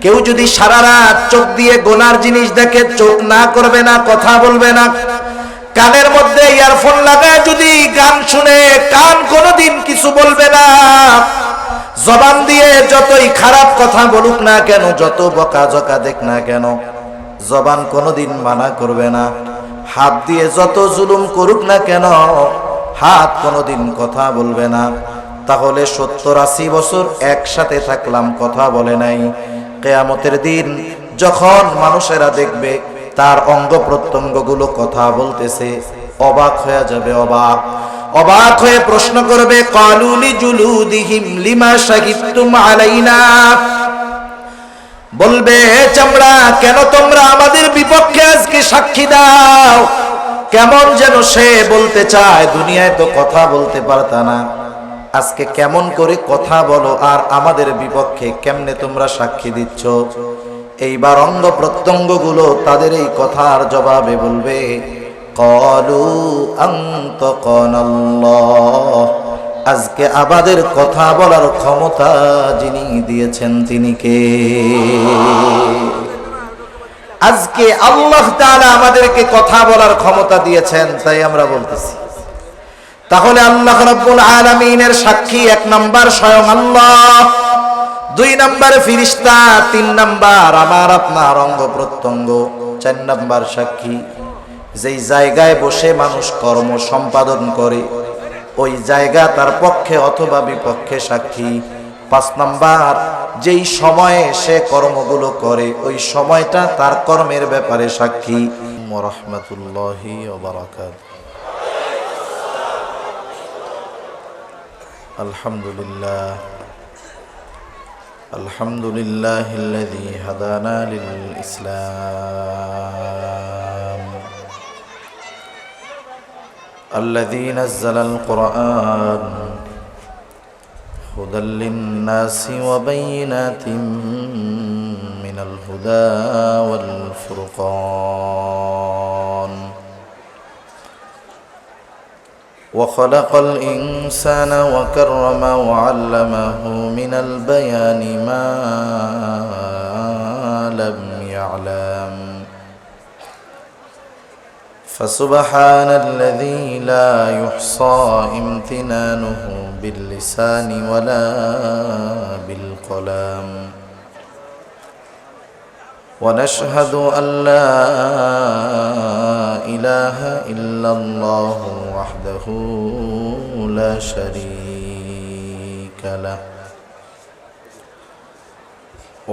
কেউ যদি সারা রাত চোখ দিয়ে গোনার জিনিস দেখে চোখ না করবে না, কথা বলবে না। কানের মধ্যে ইয়ারফোন লাগায় যদি গান শুনে কান কোনোদিন কিছু বলবে না। জবান দিয়ে যতই খারাপ কথা বলুক না কেন, যত বকাঝকা দেখ না কেন, জবান কোনোদিন মানা করবে না। হাত দিয়ে যত জুলুম করুক না কেন, হাত কোনোদিন কথা বলবে না। তাহলে 70-80 বছর একসাথে থাকলাম, কথা বলে নাই। কিয়ামতের দিন যখন মানুষেরা দেখবে তার অঙ্গ প্রত্যঙ্গগুলো কথা বলতেছে, অবাক হয়ে যাবে। অবাক হয়ে প্রশ্ন করবে, ক্বালু লিজুলুদিহিম লিমা শাহিদতুম আলাইনা। বলবে, চামড়া, কেন তোমরা আমাদের বিপক্ষে আজকে সাক্ষী দাও? কেমন যেন সে বলতে চায়, দুনিয়ায় তো কথা বলতে পারতা না, আজকে কেমন করে কথা বলো আর আমাদের বিপক্ষে কেমনে তোমরা সাক্ষী দিচ্ছ? এইবার অঙ্গ প্রত্যঙ্গগুলো তাদের এই কথার জবাবে বলবে, ক্বালু আনতাকানাল্লাহ। আজকে আমাদের কথা বলার ক্ষমতা যিনি দিয়েছেন তিনি কে? আজকে আল্লাহ তাআলা আমাদেরকে কথা বলার ক্ষমতা দিয়েছেন, তাই আমরা বলতেছি। তাহলে আল্লাহ রাব্বুল আলামিনের সাক্ষী 1 নাম্বার স্বয়ং আল্লাহ, 2 নাম্বার ফেরেশতা, 3 নাম্বার আমার আপনার অঙ্গ প্রত্যঙ্গ, 4 নাম্বার সাক্ষী যেই জায়গায় বসে মানুষ কর্ম সম্পাদন করে ওই জায়গা তার পক্ষে অথবা বিপক্ষে সাক্ষী। 5 নাম্বার যেই সময়ে সে কর্মগুলো করে ওই সময়টা তার কর্মের ব্যাপারে সাক্ষী। ওয়া রাহমাতুল্লাহি ওয়া বারাকাতুহু। আলহামদুলিল্লাহ, আলহামদুলিল্লাহিল্লাযী হাদানা লিল ইসলাম, الذي نزل القرآن هدى للناس وبينات من الهدى والفرقان، وخلق الإنسان وكرم وعلمه من البيان ما لم يعلم، فسبحان الذي لا يحصى امتنانه باللسان ولا بالقلم، ونشهد أن لا إله إلا الله وحده لا شريك له،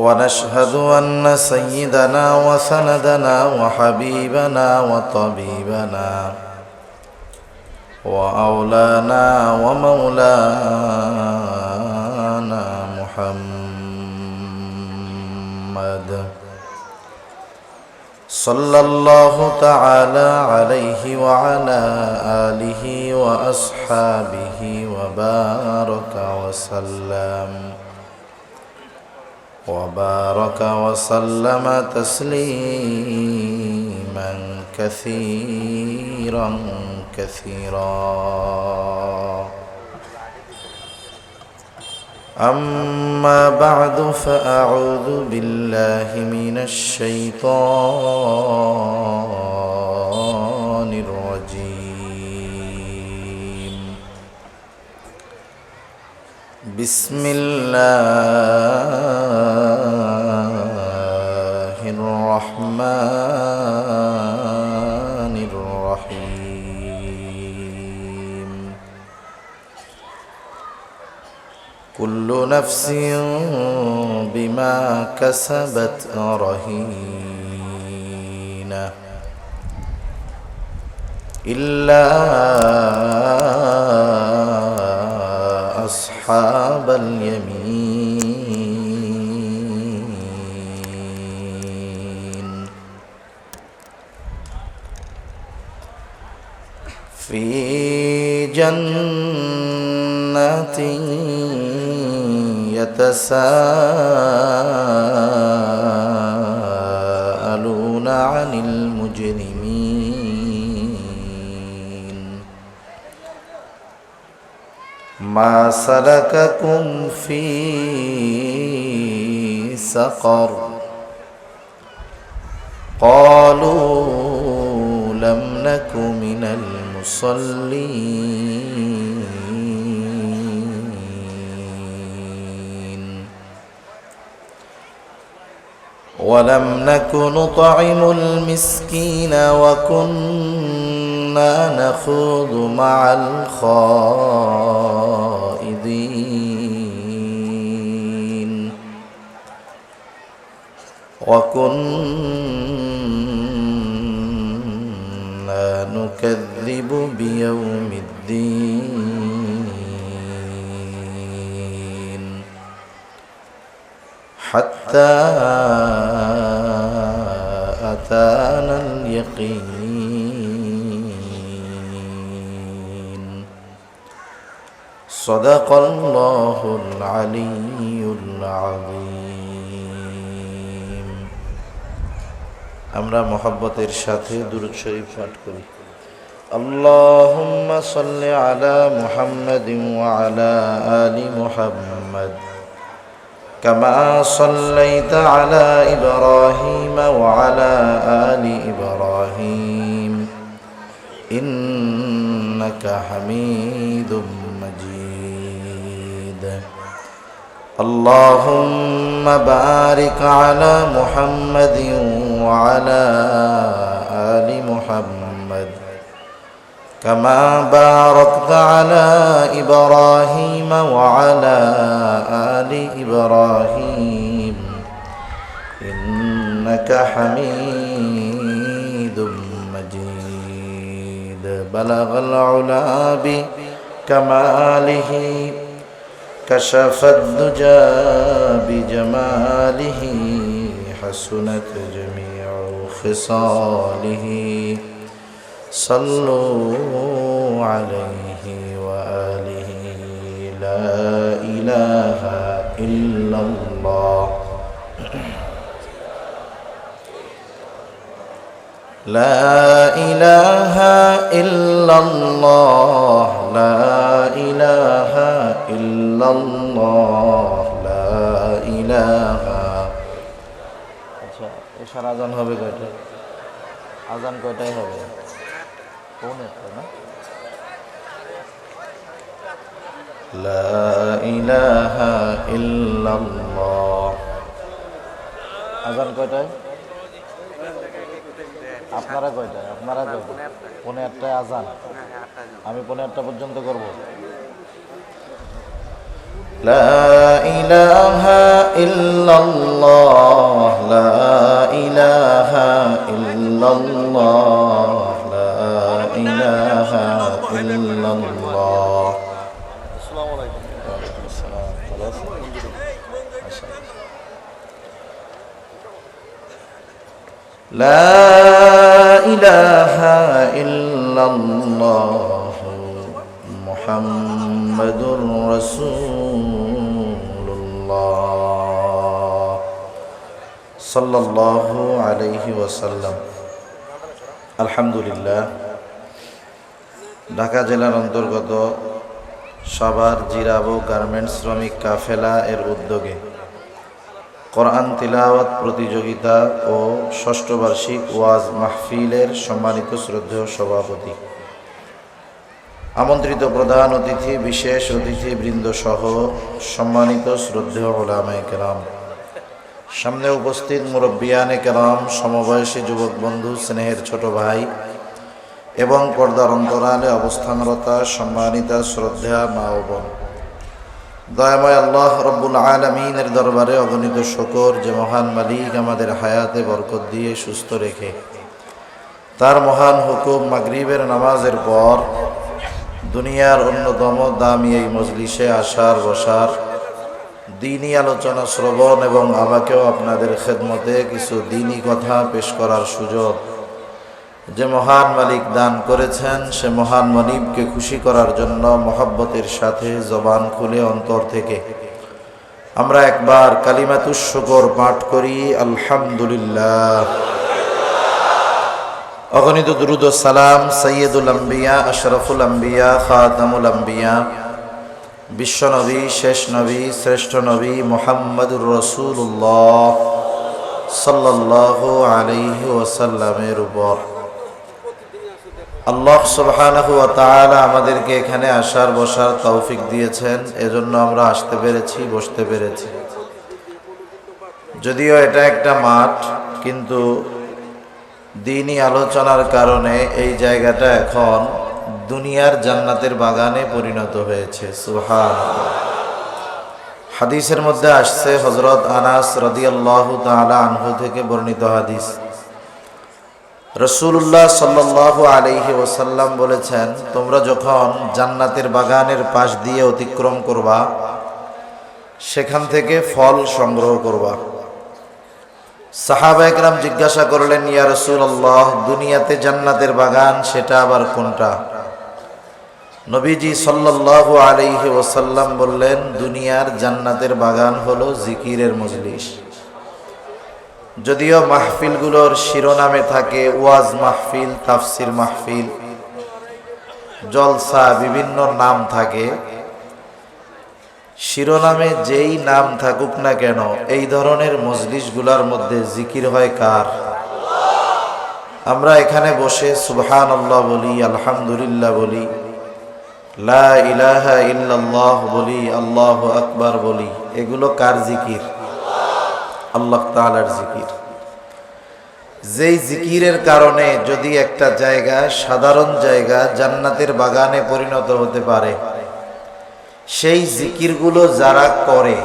ونشهد أن سيدنا وسندنا وحبيبنا وطبيبنا وأولانا ومولانا محمد صلى الله تعالى عليه وعلى آله وأصحابه وبارك وسلم تسليما كثيرا أما بعد فأعوذ بالله من الشيطان الرجيم، بسم الله الرحمن الرحيم، كل نفس بما كسبت رهينة إلا أصحاب اليمين، في جنات يتساءلون عن المجرمين، ما سلككم في سقر قالوا لم نك من المصلين ولم نك نطعم المسكين وكنا نخوض مع الخائضين وكنا نكذب بيوم الدين حتى أتانا اليقين صدق الله العلي العظيم আমরা মহব্বতের সাথে দুরূদ শরীফ পাঠ করি اللهم صل على محمد وعلى آل محمد كما صليت على إبراهيم وعلى آل إبراهيم إنك حميد مجيد اللهم بارك على محمد وعلى آل محمد كما باركت على إبراهيم وعلى آل إبراهيم إنك حميد مجيد بلغ العلا بكماله كشف الدجى بجماله حسنت جميع خصاله صلوا عليه وآله لا إله إلا الله لا إله إلا الله لا إله إلا الله لا إله আচ্ছা এশার আজান হবে কয়টা আজান কয়টায় হবে لا إله إلا الله আজান কয়টায় আপনারা কয়টায় আপনারা পৌনে 8টায় আজান আমি পৌনে 8টা পর্যন্ত করব لا إله إلا الله لا إله إلا الله إله إلا الله السلام عليكم وعليكم السلام خلاص لا إله إلا الله محمد رسول الله صلى الله عليه وسلم الحمد لله ঢাকা জেলার অন্তর্গত সাভার জিরাবো গার্মেন্টস শ্রমিক কাফেলা এর উদ্যোগে কোরআন তিলাওয়াত প্রতিযোগিতা ও ষষ্ঠ বার্ষিক ওয়াজ মাহফিলের সম্মানিত শ্রদ্ধেয় সভাপতি, আমন্ত্রিত প্রধান অতিথি, বিশেষ অতিথিবৃন্দ সহ সম্মানিত শ্রদ্ধেয় উলামায়ে কেরাম, সামনে উপস্থিত মুরব্বিয়ানে কেরাম, সমবয়সী যুবক বন্ধু, স্নেহের ছোট ভাই এবং পর্দার অন্তরালে অবস্থানরতা সম্মানিতা শ্রদ্ধা মা ও বোন, দয়াময় আল্লাহ রব্বুল আলামিনের দরবারে অগণিত শুকর যে মহান মালিক আমাদের হায়াতে বরকত দিয়ে সুস্থ রেখে তার মহান হুকুম মাগরিবের নামাজের পর দুনিয়ার অন্যতম দামি এই মজলিসে আসার বসার, দ্বীনি আলোচনা শ্রবণ এবং আমাকেও আপনাদের খেদমতে কিছু দ্বীনি কথা পেশ করার সুযোগ যে মহান মালিক দান করেছেন, সে মহান মনিবকে খুশি করার জন্য মহব্বতের সাথে জবান খুলে অন্তর থেকে আমরা একবার কালিমাতুশ শুকর পাঠ করি, আলহামদুলিল্লাহ। অগণিত দুরূদ ও সালাম সৈয়দুল আম্বিয়া, আশরাফুল আম্বিয়া, খাতামুল আম্বিয়া বিশ্বনবী, শেষ নবী, শ্রেষ্ঠ নবী মুহাম্মদুর রাসূলুল্লাহ সাল্লাল্লাহু আলাইহি ওয়াসাল্লামের উপর আল্লাহ সুবহানাহু ওয়া তাআলা আমাদেরকে এখানে আসার বসার তৌফিক দিয়েছেন। এজন্য আমরা আসতে পেরেছি, বসতে পেরেছি। যদিও এটা একটা মাঠ, কিন্তু দ্বীনি আলোচনার কারণে এই জায়গাটা এখন দুনিয়ার জান্নাতের বাগানে পরিণত হয়েছে। সুবহানাল্লাহ। হাদিসের মধ্যে আসছে, হযরত আনাস রাদিয়াল্লাহু তাআলা আনহু থেকে বর্ণিত হাদিস, রাসূলুল্লাহ সাল্লাল্লাহু আলাইহি ওয়াসাল্লাম বলেছেন, তোমরা যখন জান্নাতের বাগানের পাশ দিয়ে অতিক্রম করবা, সেখান থেকে ফল সংগ্রহ করবা। সাহাবা একরাম জিজ্ঞাসা করলেন, ইয়া রাসূলুল্লাহ, দুনিয়াতে জান্নাতের বাগান সেটা আবার কোনটা? নবীজি সাল্লাল্লাহু আলাইহি ওয়াসাল্লাম বললেন, দুনিয়ার জান্নাতের বাগান হলো জিকিরের মজলিস। যদিও মাহফিলগুলোর শিরোনামে থাকে ওয়াজ মাহফিল, তাফসির মাহফিল, জলসা, বিভিন্ন নাম থাকে, শিরোনামে যেই নাম থাকুক না কেন, এই ধরনের মজলিসগুলোর মধ্যে জিকির হয় কার? আমরা এখানে বসে সুবহানাল্লাহ বলি, আলহামদুলিল্লাহ বলি, লা ইলাহা ইল্লাল্লাহ বলি, আল্লাহু আকবার বলি, এগুলো কার জিকির? আল্লাহ তাআলার জিকির। যেই জিকিরের কারণে যদি একটা জায়গা, সাধারণ জায়গা, জান্নাতের বাগানে পরিণত হতে পারে, সেই জিকিরগুলো যারা করে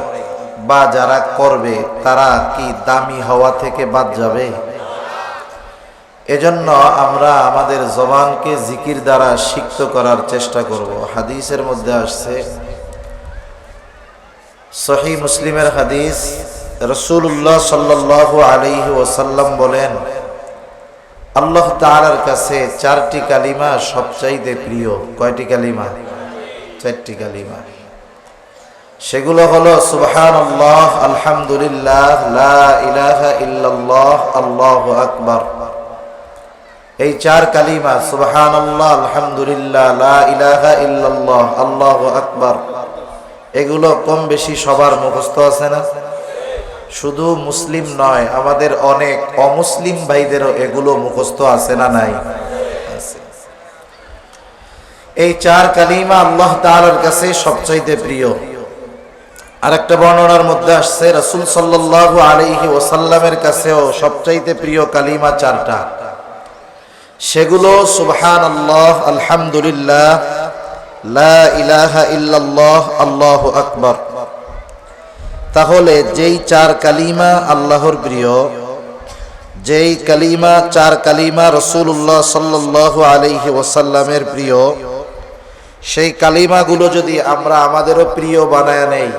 বা যারা করবে, তারা কি দামি হওয়া থেকে বাদ যাবে? এজন্য আমরা আমাদের জবানকে জিকির দ্বারা সিক্ত করার চেষ্টা করব। হাদিসের মধ্যে আসছে, সহিহ মুসলিমের হাদিস, রাসূলুল্লাহ সাল্লাল্লাহু আলাইহি ওয়াসাল্লাম বলেন, আল্লাহ তাআলার কাছে চারটি কালিমা সবচাইতে প্রিয়। কয়টি কালিমা? চারটি কালিমা। সেগুলো হলো সুবহানাল্লাহ, আলহামদুলিল্লাহ, লা ইলাহা ইল্লাল্লাহ, আল্লাহু আকবার। এই চার কালিমা, সুবহানাল্লাহ, আলহামদুলিল্লাহ, লা ইলাহা ইল্লাল্লাহ, আল্লাহু আকবার, এগুলো কম বেশি সবার মুখস্থ আছে না? শুধু মুসলিম নয়, আমাদের অনেক অমুসলিম ভাইদেরও এগুলো মুখস্থ আছে না? নাই? এই চার কালিমা আল্লাহ তাআলার কাছে সবচাইতে প্রিয়। আরেকটা বর্ণনার মধ্যে আসছে, রাসূল সাল্লাল্লাহু আলাইহি ওয়াসাল্লামের কাছেও সবচাইতে প্রিয় কালিমা চারটা। সেগুলো সুবহানাল্লাহ, আলহামদুলিল্লাহ, লা ইলাহা ইল্লাল্লাহ, আল্লাহু আকবার। তাহলে যেই চার কালিমা আল্লাহর প্রিয়, যেই কালিমা, চার কালিমা রাসূলুল্লাহ সাল্লাল্লাহু আলাইহি ওয়াসাল্লামের প্রিয়, সেই কালিমাগুলো যদি আমরা আমাদেরও প্রিয় বানায় নেই,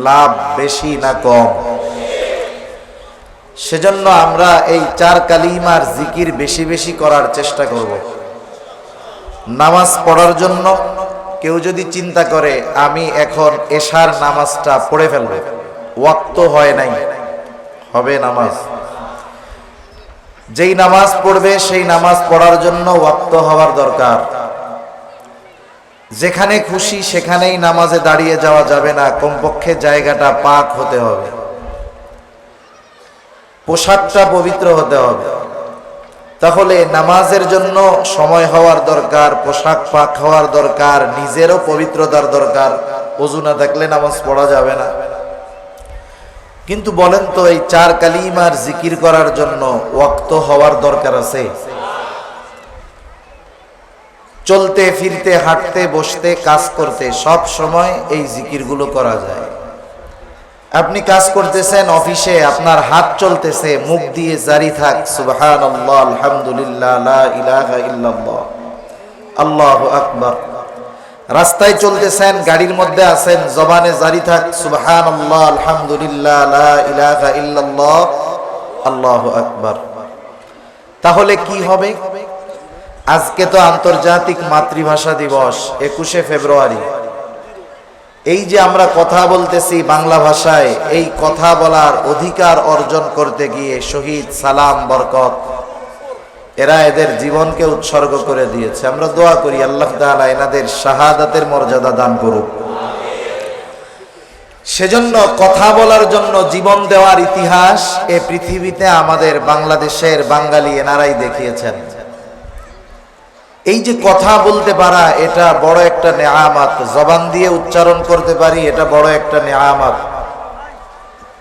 লাভ বেশি না কম? সেজন্য আমরা এই চার কালিমার জিকির বেশি বেশি করার চেষ্টা করব। নামাজ পড়ার জন্য কেউ যদি চিন্তা করে, আমি এখন এশার নামাজটা পড়ে ফেলবো, ওয়াক্ত হয় নাই, হবে নামাজ। যেই নামাজ পড়বে সেই নামাজ পড়ার জন্য ওয়াক্ত হওয়ার দরকার। যেখানে খুশি সেখানেই নামাজে দাঁড়িয়ে যাওয়া যাবে না, কমপক্ষে জায়গাটা পাক হতে হবে, পোশাকটা পবিত্র হতে হবে। তাহলে নামাজের জন্য সময় হওয়ার দরকার, পোশাক পাক হওয়ার দরকার, নিজেরও পবিত্রতার দরকার। ওযু না থাকলে নামাজ পড়া যাবে না। কিন্তু বলেন তো, এই চার কালিমার জিকির করার জন্য ওয়াক্ত হওয়ার দরকার আছে? চলতে ফিরতে, হাঁটতে, বসতে, কাজ করতে সব সময় এই জিকিরগুলো করা যায়। আপনি কাজ করতেছেন অফিসে, আপনার হাত চলতেছে, মুখ দিয়ে জারি থাক সুবহানাল্লাহ, আলহামদুলিল্লাহ, লা ইলাহা ইল্লাল্লাহ, আল্লাহু আকবার। রাস্তায় চলতেছেন, গাড়ির মধ্যে আছেন, জবানে জারি থাক সুবহানাল্লাহ, আলহামদুলিল্লাহ, লা ইলাহা ইল্লাল্লাহ, আল্লাহু আকবার। তাহলে কি হবে? আজকে তো আন্তর্জাতিক মাতৃভাষা দিবস, 21শে ফেব্রুয়ারি। এই যে আমরা কথা বলতেছি বাংলা ভাষায়, এই কথা বলার অধিকার অর্জন করতে গিয়ে শহীদ সালাম, বরকত, এরা এদের জীবনকে উৎসর্গ করে দিয়েছে। আমরা দোয়া করি আল্লাহ তাআলা এনাদের শাহাদাতের মর্যাদা দান করুক। সেজন্য কথা বলার জন্য জীবন দেওয়ার ইতিহাস এ পৃথিবীতে আমাদের বাংলাদেশের বাঙালি এনারাই দেখিয়েছেন। এই যে কথা বলতে পারা, এটা বড় একটা নেয়ামত। জবান দিয়ে উচ্চারণ করতে পারি, এটা বড় একটা নেয়ামত।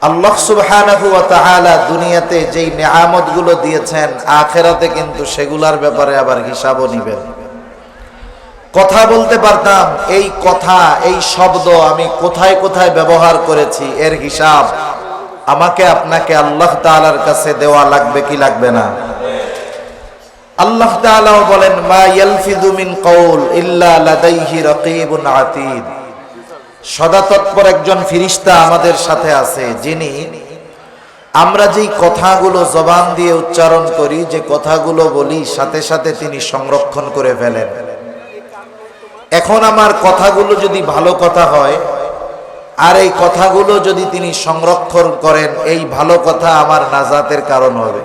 আল্লাহ সুবহানাহু ওয়া তাআলা দুনিয়াতে যেই নেয়ামতগুলো দিয়েছেন, আখিরাতে কিন্তু সেগুলার ব্যাপারে আবার হিসাবও নেবেন। কথা বলতে পারতাম, এই কথা, এই শব্দ আমি কোথায় কোথায় ব্যবহার করেছি, এর হিসাব আমাকে আপনাকে আল্লাহ তাআলার কাছে দেওয়া লাগবে কি লাগবে না? আল্লাহ তাআলাও বলেন, মা ইয়ালফিযু মিন কওল ইল্লা লাদাইহি রাকীবুন আতীদ। সদা তৎপর একজন ফেরেশতা আমাদের সাথে আছে, যিনি আমরা যেই কথাগুলো জবান দিয়ে উচ্চারণ করি, যে কথাগুলো বলি, সাথে সাথে তিনি সংরক্ষণ করে ফেলেন। এখন আমার কথাগুলো যদি ভালো কথা হয়, আর এই কথাগুলো যদি তিনি সংরক্ষণ করেন, এই ভালো কথা আমার নাজাতের কারণ হবে।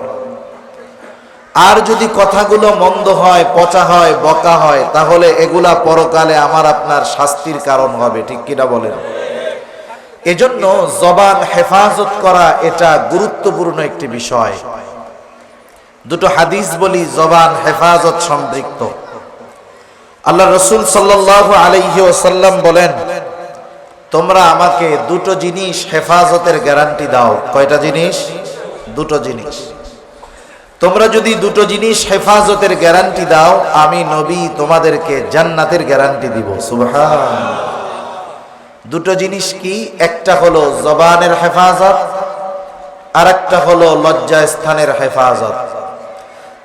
আর যদি কথাগুলো মন্দ হয়, পচা হয়, বকা হয়, তাহলে এগুলা পরকালে আমার আপনার শাস্তির কারণ হবে। ঠিক কিনা বলেন? এজন্য জবান হেফাজত করা এটা গুরুত্বপূর্ণ একটি বিষয়। দুটো হাদিস বলি জবান হেফাজত সম্পৃক্ত। আল্লাহ রাসূল সাল্লাল্লাহু আলাইহি ওয়াসাল্লাম বলেন, তোমরা আমাকে দুটো জিনিস হেফাজতের গ্যারান্টি দাও। কয়টা জিনিস? দুটো জিনিস। তোমরা যদি দুটো জিনিস হেফাজতের গ্যারান্টি দাও, আমি নবী তোমাদেরকে জান্নাতের গ্যারান্টি দিব। সুবহানাল্লাহ। দুটো জিনিস কি? একটা হলো জবানের হেফাজত, আর একটা হলো লজ্জা স্থানের হেফাজত।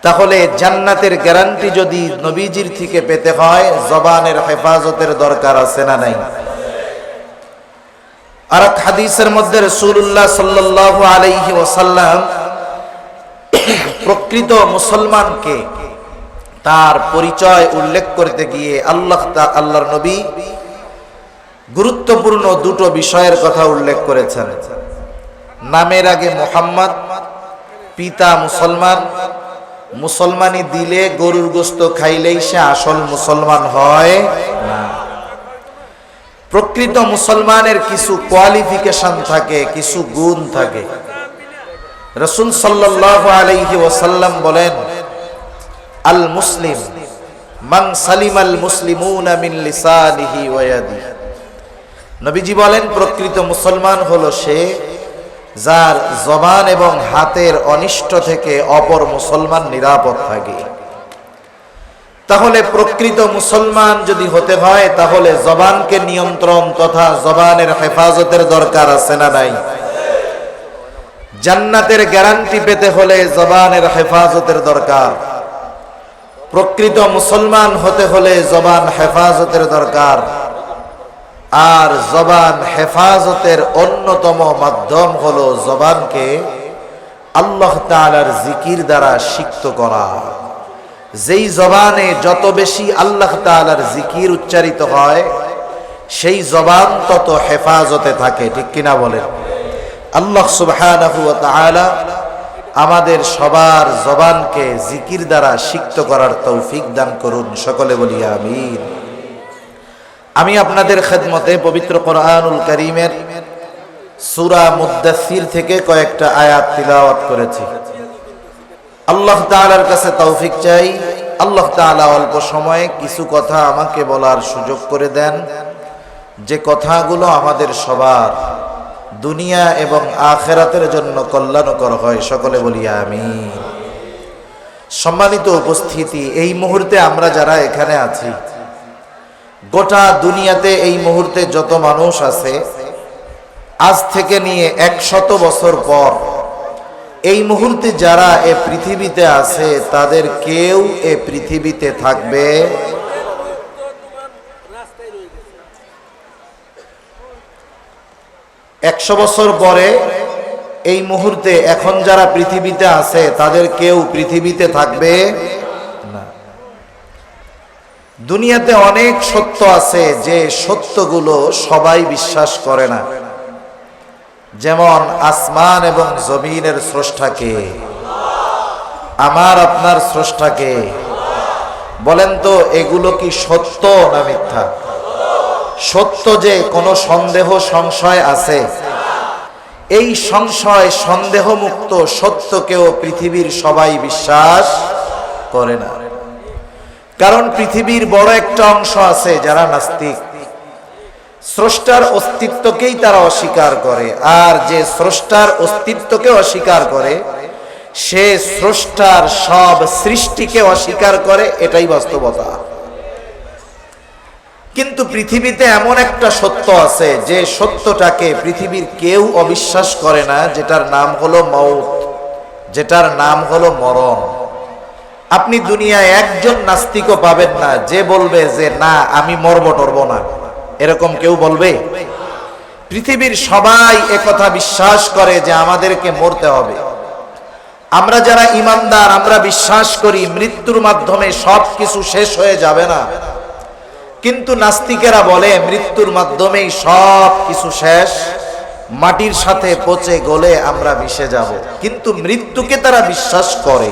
তাহলে জান্নাতের গ্যারান্টি যদি নবীজির থেকে পেতে হয়, জবানের হেফাজতের দরকার আছে না নাই? আর এক হাদিসের মধ্যে রাসূলুল্লাহ সাল্লাল্লাহু আলাইহি ওয়াসাল্লাম প্রকৃত মুসলমানকে তার পরিচয় উল্লেখ করতে গিয়ে আল্লাহর নবী গুরুত্বপূর্ণ দুটো বিষয়ের কথা উল্লেখ করেছেন। নামের আগে মুহাম্মদ, পিতা মুসলমান। মুসলমানি দিলে গরুর গোশত খাইলেই সে আসল মুসলমান হয় না। প্রকৃত মুসলমানের কিছু কোয়ালিফিকেশন থাকে, কিছু গুণ থাকে। রাসূল সাল্লাল্লাহু আলাইহি ওয়াসাল্লাম বলেন, আল মুসলিম মান সালিমাল মুসলিমুনা মিন লিসানিহি ওয়া ইয়াদিহি। নবীজি বলেন, প্রকৃত মুসলমান হলো সে যার জবান এবং হাতের অনিষ্ট থেকে অপর মুসলমান নিরাপদ থাকে। তাহলে প্রকৃত মুসলমান যদি হতে হয়, তাহলে জবানকে নিয়ন্ত্রণ তথা জবানের হেফাজতের দরকার আছে না নাই? জান্নাতের গ্যারান্টি পেতে হলে জবানের হেফাজতের দরকার। প্রকৃত মুসলমান হতে হলে জবান হেফাজতের দরকার। আর জবান হেফাজতের অন্যতম মাধ্যম হলো জবানকে আল্লাহ তাআলার জিকির দ্বারা সিক্ত করা। যেই জবানে যত বেশি আল্লাহ তাআলার জিকির উচ্চারিত হয়, সেই জবান তত হেফাজতে থাকে। ঠিক কিনা বলেন? আল্লাহ সুবহানাহু ওয়া তাআলা আমাদের সবার জবানকে জিকির দ্বারা সিক্ত করার তৌফিক দান করুন। সকলে বলি আমিন। আমি আপনাদের খেদমতে পবিত্র কোরআনুল কারীমের সূরা মুদ্দাসসির থেকে কয়েকটা আয়াত তিলাওয়াত করেছি। আল্লাহ তাআলার কাছে তৌফিক চাই, আল্লাহ তাআলা অল্প সময়ে কিছু কথা আমাকে বলার সুযোগ করে দেন, যে কথাগুলো আমাদের সবার দুনিয়া এবং আখিরাতের জন্য কল্যাণকর হয়। সকলে বলি আমিন। সম্মানিত উপস্থিতি, এই মুহূর্তে আমরা যারা এখানে আছি, গোটা দুনিয়াতে এই মুহূর্তে যত মানুষ আছে, আজ থেকে নিয়ে 100 বছর পর এই মুহূর্তে যারা এ পৃথিবীতে আছে, তাদের কেউ এ পৃথিবীতে থাকবে 100 বছর পরে। এই মুহূর্তে এখন যারা পৃথিবীতে আছে, তাদের কেউ পৃথিবীতে থাকবে না। দুনিয়াতে অনেক সত্য আছে, যে সত্যগুলো সবাই বিশ্বাস করে না। যেমন আসমান এবং জমিনের স্রষ্টাকে, আমার আপনার স্রষ্টাকে। বলেন তো, এগুলো কি সত্য না মিথ্যা? সত্য যে কোনো সন্দেহ সংশয় আছে? এই সংশয় সন্দেহ মুক্ত সত্যকেও পৃথিবীর সবাই বিশ্বাস করে না। কারণ পৃথিবীর বড় একটা অংশ আছে যারা নাস্তিক, স্রষ্টার অস্তিত্বকেই তারা অস্বীকার করে। আর যে স্রষ্টার অস্তিত্বকে অস্বীকার করে সে স্রষ্টার সব সৃষ্টিকে অস্বীকার করে, এটাই বাস্তবতা। কিন্তু পৃথিবীতে এমন একটা সত্য আছে যে সত্যটাকে পৃথিবীর কেউ অবিশ্বাস করে না, যেটার নাম হলো মউত, যেটার নাম হলো মরণ। আপনি দুনিয়ায় একজন নাস্তিকও পাবেন না যে বলবে যে না আমি মরব টরব না, এরকম কেউ বলবে? পৃথিবীর সবাই একথা বিশ্বাস করে যে আমাদেরকে মরতে হবে। আমরা যারা ঈমানদার আমরা বিশ্বাস করি মৃত্যুর মাধ্যমে সব কিছু শেষ হয়ে যাবে না, কিন্তু নাস্তিকেরা বলে মৃত্যুর মাধ্যমেই সব কিছু শেষ, মাটির সাথে পচে গলে আমরা মিশে যাব। কিন্তু মৃত্যুকে তারা বিশ্বাস করে।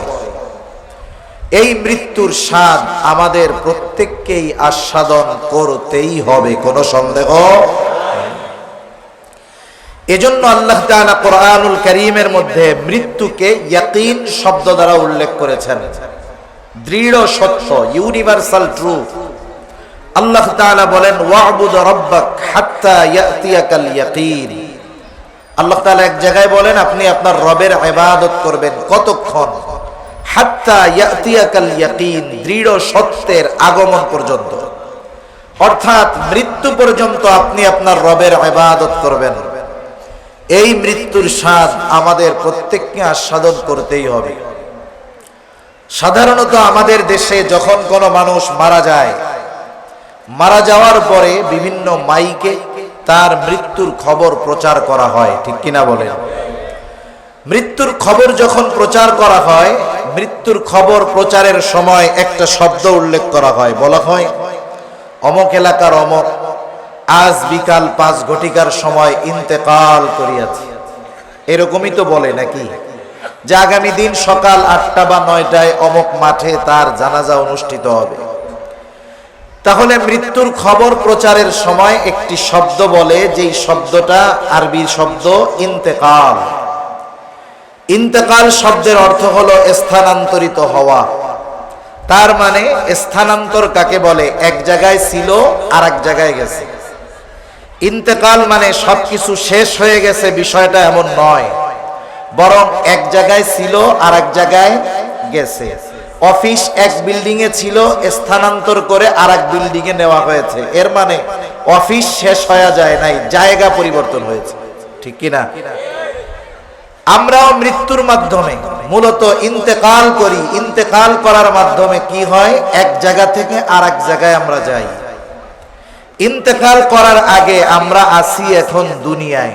এই মৃত্যুর স্বাদ আমাদের প্রত্যেককেই আস্বাদন করতেই হবে, কোনো সন্দেহ। এজন্য আল্লাহ তাআলা কোরআনুল কারীমের মধ্যে মৃত্যুকে ইয়াকিন শব্দ দ্বারা উল্লেখ করেছেন, দৃঢ় সত্য, ইউনিভার্সাল ট্রুথ। আল্লাহ তাআলা বলেন ওয়া'বুদ রাব্বাক হাত্তা ইয়াতিয়াকাল ইয়াকিন। আল্লাহ তাআলা এক জায়গায় বলেন আপনি আপনার রবের ইবাদত করবেন কতক্ষণ? হাত্তা ইয়াতিয়াকাল ইয়াকিন, দৃঢ় সত্যের আগমন পর্যন্ত। অর্থাৎ মৃত্যু পর্যন্ত আপনি আপনার রবের ইবাদত করবেন। এই মৃত্যুর স্বাদ আমাদের প্রত্যেককে আস্বাদন করতেই হবে। সাধারণত আমাদের দেশে যখন কোনো মানুষ মারা যায়, মারা যাওয়ার পরে বিভিন্ন মাইকে তার মৃত্যুর খবর প্রচার করা হয়, ঠিক কিনা বলেন? মৃত্যুর খবর যখন প্রচার করা হয়, মৃত্যুর খবর প্রচারের সময় একটা শব্দ উল্লেখ করা হয়, বলা হয় অমক এলাকার অমক আজ বিকাল 5 ঘটিকার সময় ইন্তেকাল করিয়াছে। এরকমই তো বলে নাকি, যে আগামী দিন সকাল 8টা বা 9টায় অমক মাঠে তার জানাজা অনুষ্ঠিত হবে। তাহলে মৃত্যুর খবর প্রচারের সময় একটি শব্দ বলে, যেই শব্দটা আরবি শব্দ ইন্তেকাল। ইন্তেকাল শব্দের অর্থ হলো স্থানান্তরিত হওয়া। তার মানে স্থানান্তর কাকে বলে? এক জায়গায় ছিল আর এক জায়গায় গেছে। ইন্তেকাল মানে সবকিছু শেষ হয়ে গেছে বিষয়টা এমন নয়, বরং এক জায়গায় ছিল আর এক জায়গায় গেছে। অফিস এক বিল্ডিং এ ছিল, স্থানান্তর করে আর এক বিল্ডিং এ নেওয়া হয়েছে। এর মানে অফিস শেষ হয়ে যায় নাই, জায়গা পরিবর্তন হয়েছে, ঠিক কিনা? আমরাও মৃত্যুর মাধ্যমে মূলত ইন্তেকাল করি। ইন্তেকাল করার মাধ্যমে কি হয়? এক জায়গা থেকে আর এক জায়গায় আমরা যাই। ইন্তেকাল করার আগে আমরা আসি এখন দুনিয়ায়,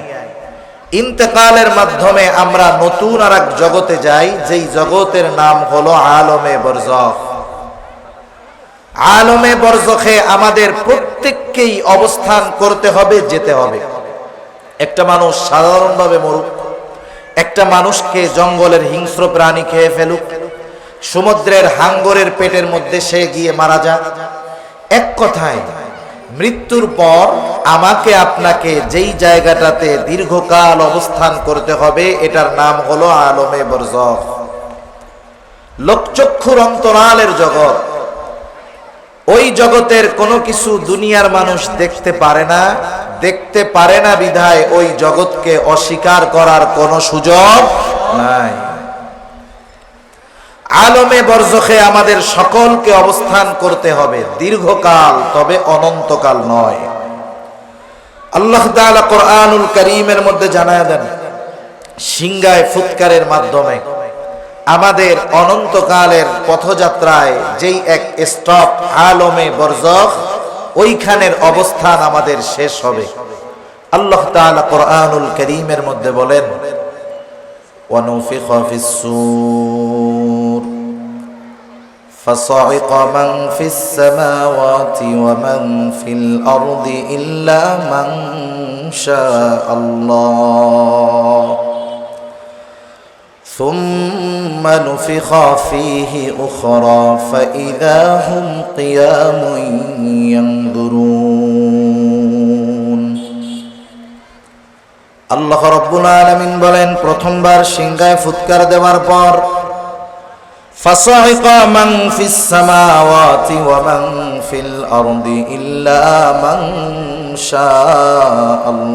ইন্তেকালের মাধ্যমে আমরা নতুন আর এক জগতে যাই, যেই জগতের নাম হলো আলমে বরজখ। আলমে বরজখে আমাদের প্রত্যেককেই অবস্থান করতে হবে, যেতে হবে। একটা মানুষ সাধারণভাবে মরুক, একটা মানুষকে জঙ্গলের হিংস্র প্রাণী খেয়ে ফেলুক, সমুদ্রের হাঙ্গরের পেটের মধ্যে সে গিয়ে মারা যাক, এক কথায় মৃত্যুর পর আমাকে আপনাকে যেই জায়গাটাতে দীর্ঘকাল অবস্থান করতে হবে এটার নাম হলো আলমে বরজখ, লোকচক্ষুর অন্তরালের জগৎ। ওই জগতের কোনো কিছু দুনিয়ার মানুষ দেখতে পারে না বিধায় ওই জগৎকে অস্বীকার করার কোনো সুযোগ নাই। আলমে বরজখে আমাদের সকলকে অবস্থান করতে হবে দীর্ঘকাল, তবে অনন্তকাল নয়। আল্লাহ তাআলা কোরআনুল কারীমের মধ্যে জানায় দেন, সিংহায় ফুৎকারের মাধ্যমে আমাদের অনন্তকালের পথযাত্রায় যেই এক স্টপ আলমে বরজখ, ওইখানের অবস্থান আমাদের শেষ হবে। আল্লাহ তাআলা কোরআনুল কারীমের মধ্যে বলেন ওয়ানুফিখা ফিস-সূর فصعق من في السماوات ومن في الأرض إلا من شاء الله ثم نفخ فيه أخرى فإذا هم قيام ينظرون আল্লাহ রাব্বুল আলামিন বলেন, প্রথমবার সিংহায় ফুৎকার দেওয়ার পর ফাসাইকা মান ফিস সামাওয়াতি ওয়া মান ফিল আরদি ইল্লা মান শাআল্লাহ।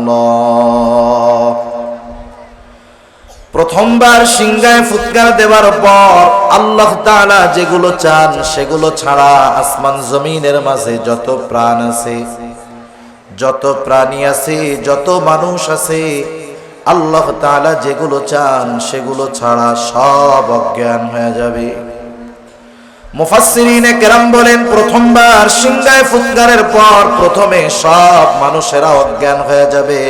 প্রথমবার সিংহায় ফুৎকার দেওয়ার পর আল্লাহ তাআলা যেগুলো চান সেগুলো ছাড়া আসমান জমিনের মাঝে যত প্রাণ আছে, যত প্রাণী আছে, যত মানুষ আছে, আল্লাহ তাআলা যেগুলো চান সেগুলো ছাড়া সব অজ্ঞান হয়ে যাবে। মুফাসসিরিনে কেরাম বলেন, প্রথমবার সিংহায় ফুৎকারের পর প্রথমে সব মানুষেরা অজ্ঞান হয়ে যাবে,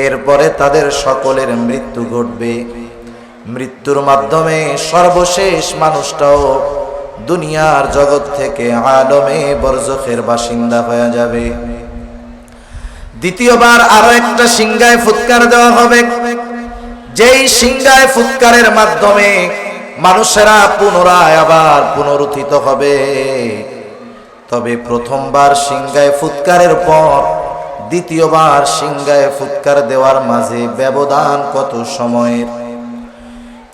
এরপরে তাদের সকলের মৃত্যু ঘটবে। মৃত্যুর মাধ্যমে সর্বশেষ মানুষটাও দুনিয়ার জগৎ থেকে আলমে বরজখের বাসিন্দা হয়ে যাবে। দ্বিতীয়বার আরো একটা সিংহায় ফুৎকার দেওয়া হবে, যেই সিংহায় ফুৎকারের মাধ্যমে মানুষেরা পুনরায় আবার পুনরুত্থিত হবে। তবে প্রথমবার সিংহায় ফুৎকারের পর দ্বিতীয়বার সিংহায় ফুৎকার দেওয়ার মাঝে ব্যবধান কত সময়ের?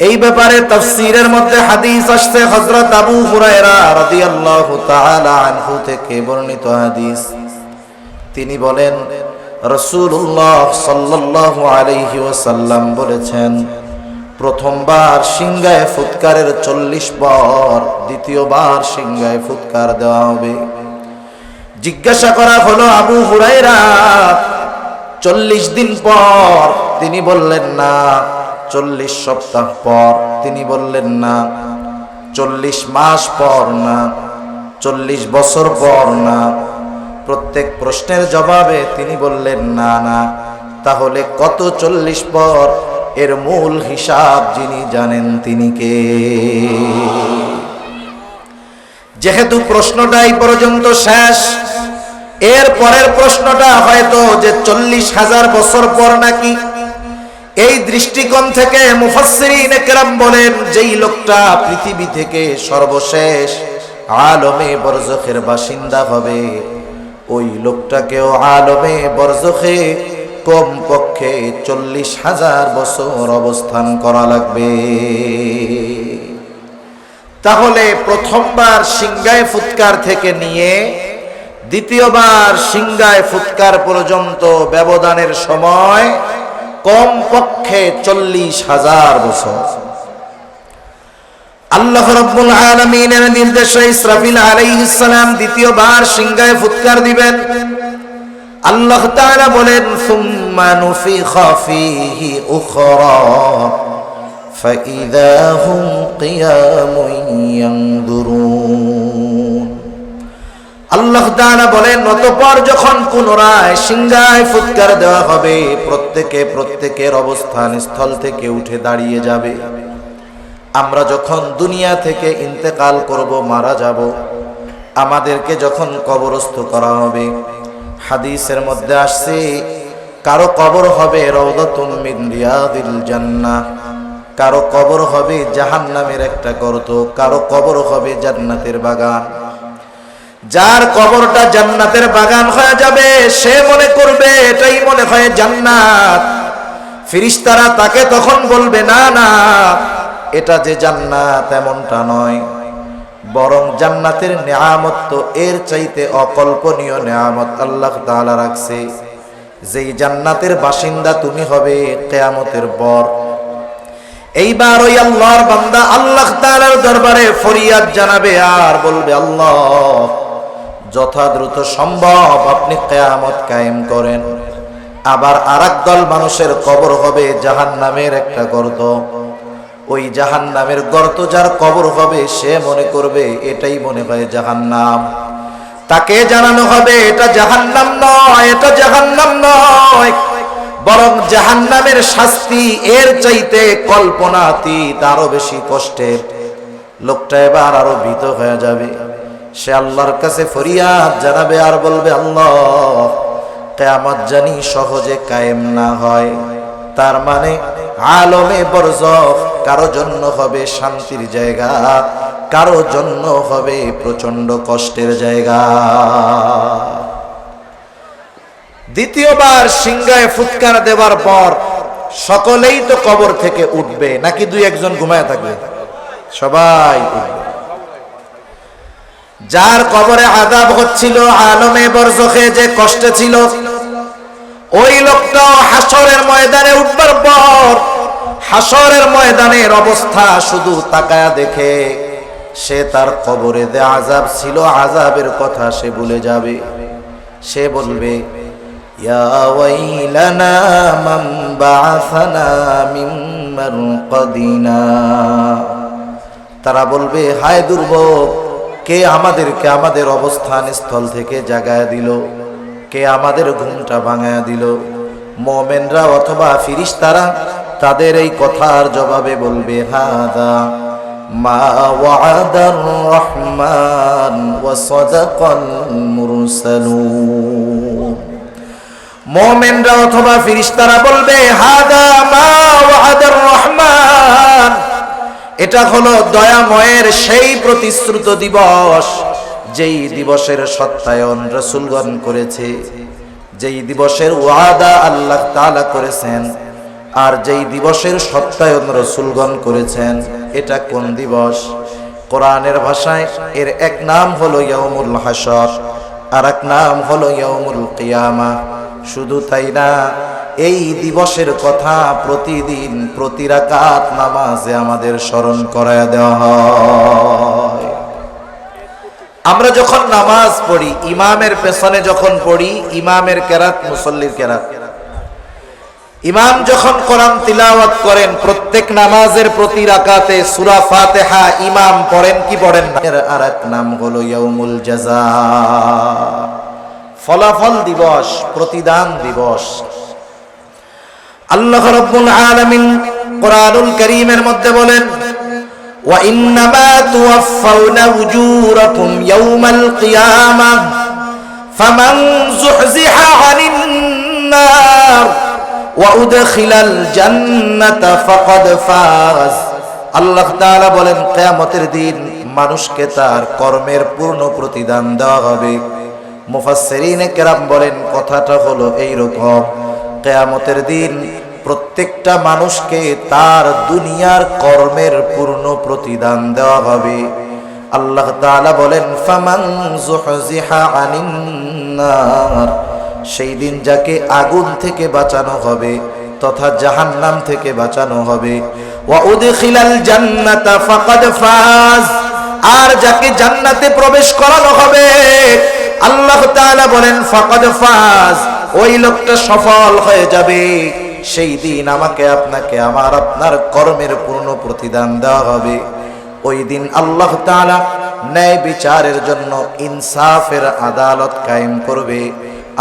এই ব্যাপারে তাফসীরের মধ্যে হাদিস আসছে। হযরত আবু হুরায়রা রাদিয়াল্লাহু তাআলা আনহু থেকে বর্ণিত হাদিস, তিনি বলেন, রাসূলুল্লাহ সাল্লাল্লাহু আলাইহি ওয়াসাল্লাম বলেছেন, প্রথমবার সিংহায় ফুৎকারের 40 পর দ্বিতীয়বার সিংহায় ফুৎকার দেওয়া হবে। জিজ্ঞাসা করা হলো, আবু হুরায়রা 40 দিন পর? তিনি বললেন না। 40 সপ্তাহ পর? তিনি বললেন না। 40 মাস পর? না। 40 বছর পর? না। প্রত্যেক প্রশ্নের জবাবে তিনি বললেন না না। তাহলে কত 40 পর? এর মূল হিসাব যিনি জানেন তিনি কে? যেহেতু প্রশ্নটাই পর্যন্ত শেষ, এর পরের প্রশ্নটা হয়তো যে 40,000 বছর পর নাকি, এই দৃষ্টিকোণ থেকে মুফাসসিরিনে কেরাম বলেন, যেই লোকটা পৃথিবী থেকে সর্বশেষ আলমে বরজখের বাসিন্দা হবে, ওই লোকটাকেও আলমে বরজখে কমপক্ষে 40,000 বছর অবস্থান করা লাগবে। তাহলে প্রথমবার সিংহায় ফুৎকার থেকে নিয়ে দ্বিতীয়বার সিংহায় ফুৎকার পর্যন্ত ব্যবধানের সময় কমপক্ষে 40,000 বছর। আল্লাহ রাব্বুল আলামিনের নির্দেশে ইসরাফিল আলাইহিস সালাম দ্বিতীয়বার সিংহায় ফুৎকার দিবেন। আল্লাহ তাআলা বলেন, সুম্মা নুফিখা ফীহি উখরা ফাইযা হুম কিয়ামুন ইয়ানদুরুন। আল্লাহ তাআলা বলেন, অতঃপর যখন পুনরায় সিংহায় ফুৎকার দেওয়া হবে, প্রত্যেকের অবস্থান স্থল থেকে উঠে দাঁড়িয়ে যাবে। আমরা যখন দুনিয়া থেকে ইন্তেকাল করব, মারা যাব, আমাদেরকে যখন কবরস্থ করা হবে, হাদিসের মধ্যে আসছে, কারো কবর হবে রাউদাতুম মিন রিয়াদিল জান্নাহ, কারো কবর হবে জাহান্নামের একটা গর্ত, কারো কবর হবে জান্নাতের বাগান। যার কবরটা জান্নাতের বাগান হয়ে যাবে, সে মনে করবে এটাই মনে হয় জান্নাত। ফেরেশতারা তাকে তখন বলবে, না না, এটা যে জান্নাত এমনটা নয়, বরং জান্নাতের নেয়ামত তো এর চাইতে অকল্পনীয় নেয়ামত আল্লাহ তাআলা রাখছে, যেই জান্নাতের বাসিন্দা তুমি হবে কিয়ামতের পর। এইবার ওই আল্লাহর বান্দা আল্লাহ তাআলার দরবারে ফরিয়াদ জানাবে আর বলবে, আল্লাহ, যথাদ্রুত সম্ভব আপনি কিয়ামত কায়েম করেন। আবার আরেক দল মানুষের কবর হবে জাহান্নামের একটা গর্ত। ওই জাহান্নামের গর্ত যার কবর হবে, সে মনে করবে এটাই মনে হয় জাহান্নাম। তাকে জানানো হবে, এটা জাহান্নাম নয়, এটা জাহান্নাম নয়, বরং জাহান্নামের শাস্তি এর চাইতে কল্পনাতীত আরো বেশি কষ্টের। লোকটা এবার আরো ভীত হয়ে যাবে, সে আল্লাহর কাছে ফরিয়াদ জানাবে আর বলবে, আল্লাহ, কিয়ামত জানি সহজে কায়েম না হয়। তার মানে আলমে বরজখ কারো জন্য হবে শান্তির জায়গা, কারো জন্য হবে প্রচন্ড কষ্টের জায়গা। দ্বিতীয়বার সিংহায় ফুৎকার দেওয়ার পর সকলেই তো কবর থেকে উঠবে, নাকি দুই একজন ঘুমায় থাকবে? সবাই উঠবে। যার কবরে আযাব হচ্ছিল, আলমে বরজখে যে কষ্টে ছিল, ওই লোকটাও হাসরের ময়দানে উঠবার পর হাসরের ময়দানের অবস্থা শুধু তাকায়া দেখে সে তার কবরে যে আযাব ছিল, আযাবের কথা সে ভুলে যাবে। সে বলবে, ইয়া ওয়াইলানা মান বাআসানা মিন মারকাদিনা। তারা বলবে, হায় দুর্ভোগ, কে আমাদেরকে আমাদের অবস্থান স্থল থেকে জাগায়া দিল, কে আমাদের ঘুমটা ভাঙায়া দিল। মুমিনরা অথবা ফেরেশতারা তাদের এই কথার জবাবে বলবে, হাদা মা ওয়াদার রহমান ওয়া সাদাকাল মুরসালুন। মুমিনরা অথবা ফেরেশতারা বলবে, হাদা মা ওয়াদার রহমান, এটা হলো দয়াময়ের সেই প্রতিশ্রুত দিবস, যেই দিবসের সত্যায়ন রাসূলগণ করেছে, যেই দিবসের ওয়াদা আল্লাহ তাআলা করেছেন, আর যেই দিবসের সত্যায়ন রাসূলগণ করেছেন। এটা কোন দিবস? কোরআনের ভাষায় এর এক নাম হলো ইয়াউমুল হাসর, আর এক নাম হলো ইয়াউমুল কিয়ামাহ। শুধু তাই না, এই দিবসের কথা প্রতিদিন প্রতি রাকাত নামাজে আমাদের স্মরণ করায় দেওয়া হয়। আমরা যখন নামাজ পড়ি, ইমামের পেছনে যখন পড়ি, ইমামের কেরাত মুসল্লির কেরাত, ইমাম যখন কোরআন তিলাওয়াত করেন, প্রত্যেক নামাজের প্রতি রাকাতে সূরা ফাতিহা ইমাম পড়েন কি পড়েন না? এর আরেক নাম হলো ইয়াউমুল জাযা, ফলাফল দিবস, প্রতিদান দিবস। আল্লাহ রাব্বুল আলামিন কোরআনুল কারীমের মধ্যে বলেন, ওয়া ইন্নামা তুওয়াফাউনা উজুরাকুম ইয়াউমাল কিয়ামাহ ফামান যুহজিহা আনিন নার ওয়া উদখিলাল জান্নাতা ফাকাদ ফাজ। আল্লাহ তাআলা বলেন, কিয়ামতের দিন মানুষকে তার কর্মের পূর্ণ প্রতিদান দেওয়া হবে। মুফাসসিরিনে কেরাম বলেন, কথাটা হলো এইরকম, কিয়ামতের দিন প্রত্যেকটা মানুষকে তার দুনিয়ার কর্মের পূর্ণ প্রতিদান দেওয়া হবে। আল্লাহ তাআলা বলেন, ফামান যুহজিহা আনিন নার, সেই দিন যাকে আগুন থেকে বাঁচানো হবে তথা জাহান্নাম থেকে বাঁচানো হবে। ওয়া উদখিলাল জান্নাতা ফাকাদ ফাজ, আর যাকে জান্নাতে প্রবেশ করানো হবে, আল্লাহ তাআলা বলেন ফাকাদ ফাজ, ওই লোকটা সফল হয়ে যাবে। সেই দিন আমাকে আপনাকে আমার আপনার কর্মের পূর্ণ প্রতিদান দেওয়া হবে। ওই দিন আল্লাহ তাআলা ন্যায় বিচারের জন্য ইনসাফের আদালত কায়েম করবে।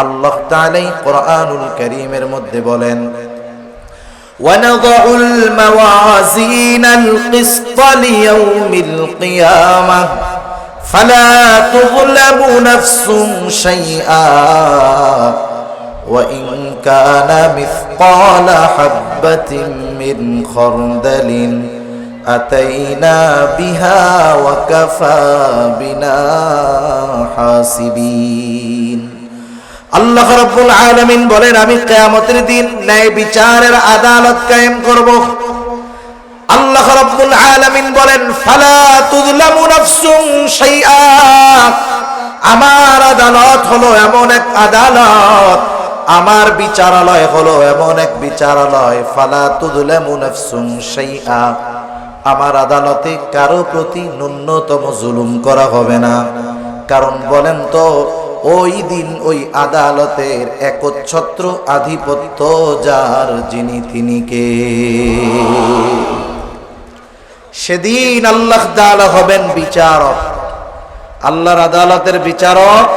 আল্লাহ তাআলা কোরআনুল কারীমের মধ্যে বলেন, وَنَضَعُ الْمَوَازِينَ الْقِسْطَ لِيَوْمِ الْقِيَامَةِ فَلَا تُظْلَمُ نَفْسٌ شَيْئًا وَإِنْ كَانَ مِثْقَالَ حَبَّةٍ مِّنْ خَرْدَلٍ أَتَيْنَا بِهَا وَكَفَى بِنَا حَاسِبِينَ। আল্লাহ রাব্বুল আলামিন বলেন, আমি কিয়ামতের দিন ন্যায় বিচারের আদালত কায়েম করব। আল্লাহ রাব্বুল আলামিন বলেন, ফালা তুযলামু নাফসুন শাইআ, আমার আদালত হলো এমন এক আদালত, আমার বিচারালয় হলো এমন এক বিচারালয়, ফালা তুযলামু নাফসুন শাইআ, আমার আদালতে কারো প্রতি ন্যূনতম জুলুম করা হবে না। কারণ বলেন তো, ওই দিন ওই আদালতের একচ্ছত্র আধিপত্য যার, যিনি তিনি কে? সেদিন আল্লাহ তাআলা হবেন বিচারক, আল্লাহর আদালতের বিচারক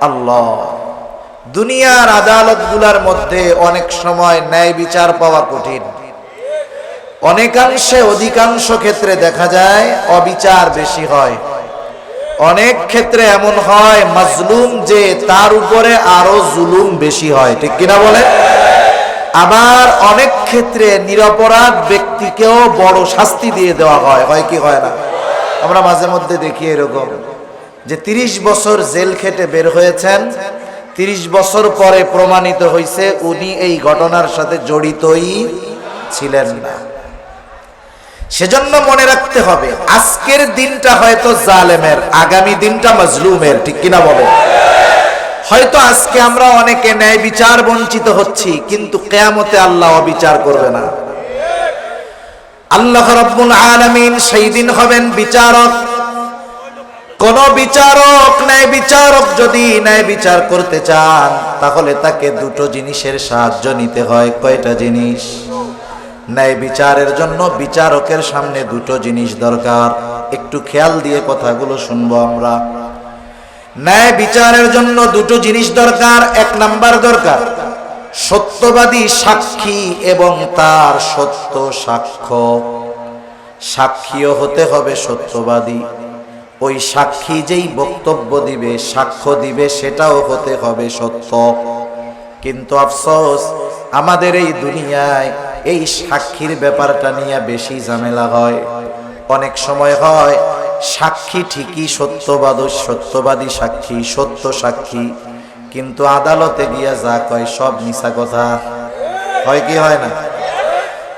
আল্লাহ। দুনিয়ার আদালতগুলোর মধ্যে অনেক সময় ন্যায় বিচার পাওয়া কঠিন, অনেকাংশে অধিকাংশ ক্ষেত্রে দেখা যায় অবিচার বেশি হয়। অনেক ক্ষেত্রে এমন হয় মাজলুম যে তার উপরে আরো জুলুম বেশি হয়, ঠিক কিনা বলে? আবার অনেক ক্ষেত্রে নিরপরাধ ব্যক্তিকেও বড় শাস্তি দিয়ে দেওয়া হয়, হয় কি হয় না? আমরা মাঝে মধ্যে দেখি এরকম যে 30 বছর জেল খেটে বের হয়েছেন, 30 বছর পরে প্রমাণিত হয়েছে উনি এই ঘটনার সাথে জড়িতই ছিলেন না। সেজন্য মনে রাখতে হবে আজকের দিনটা হয়তো জালেমের, আগামী দিনটা মাজলুমের, ঠিক কিনা বলে? হয়তো আজকে আমরা অনেকে ন্যায় বিচার বঞ্চিত হচ্ছি, কিন্তু কিয়ামতে আল্লাহ অবিচার করবে না। আল্লাহ রাব্বুল আলামিন সেই দিন হবেন বিচারক। কোন বিচারক, ন্যায় বিচারক যদি ন্যায় বিচার করতে চান তাহলে তাকে দুটো জিনিসের সাহায্য নিতে হয়। কয়টা জিনিস? ন্যায় বিচারের জন্য বিচারকের সামনে দুটো জিনিস দরকার। একটু খেয়াল দিয়ে কথাগুলো শুনবো আমরা। ন্যায় বিচারের জন্য দুটো জিনিস দরকার। এক নাম্বার দরকার সত্যবাদী সাক্ষী এবং তার সত্য সাক্ষ্য। সাক্ষীও হতে হবে সত্যবাদী, ওই সাক্ষী যেই বক্তব্য দিবে, সাক্ষ্য দিবে, সেটাও হতে হবে সত্য। কিন্তু আফসোস আমাদের এই দুনিয়ায় এই সাক্ষীর ব্যাপারটা নিয়ে বেশি ঝামেলা হয়। অনেক সময় হয় সাক্ষী ঠিকই সত্যবাদী সাক্ষী, সত্য সাক্ষী, কিন্তু আদালতে গিয়া যা কয় সব মিছা কথা। হয় কি হয় না?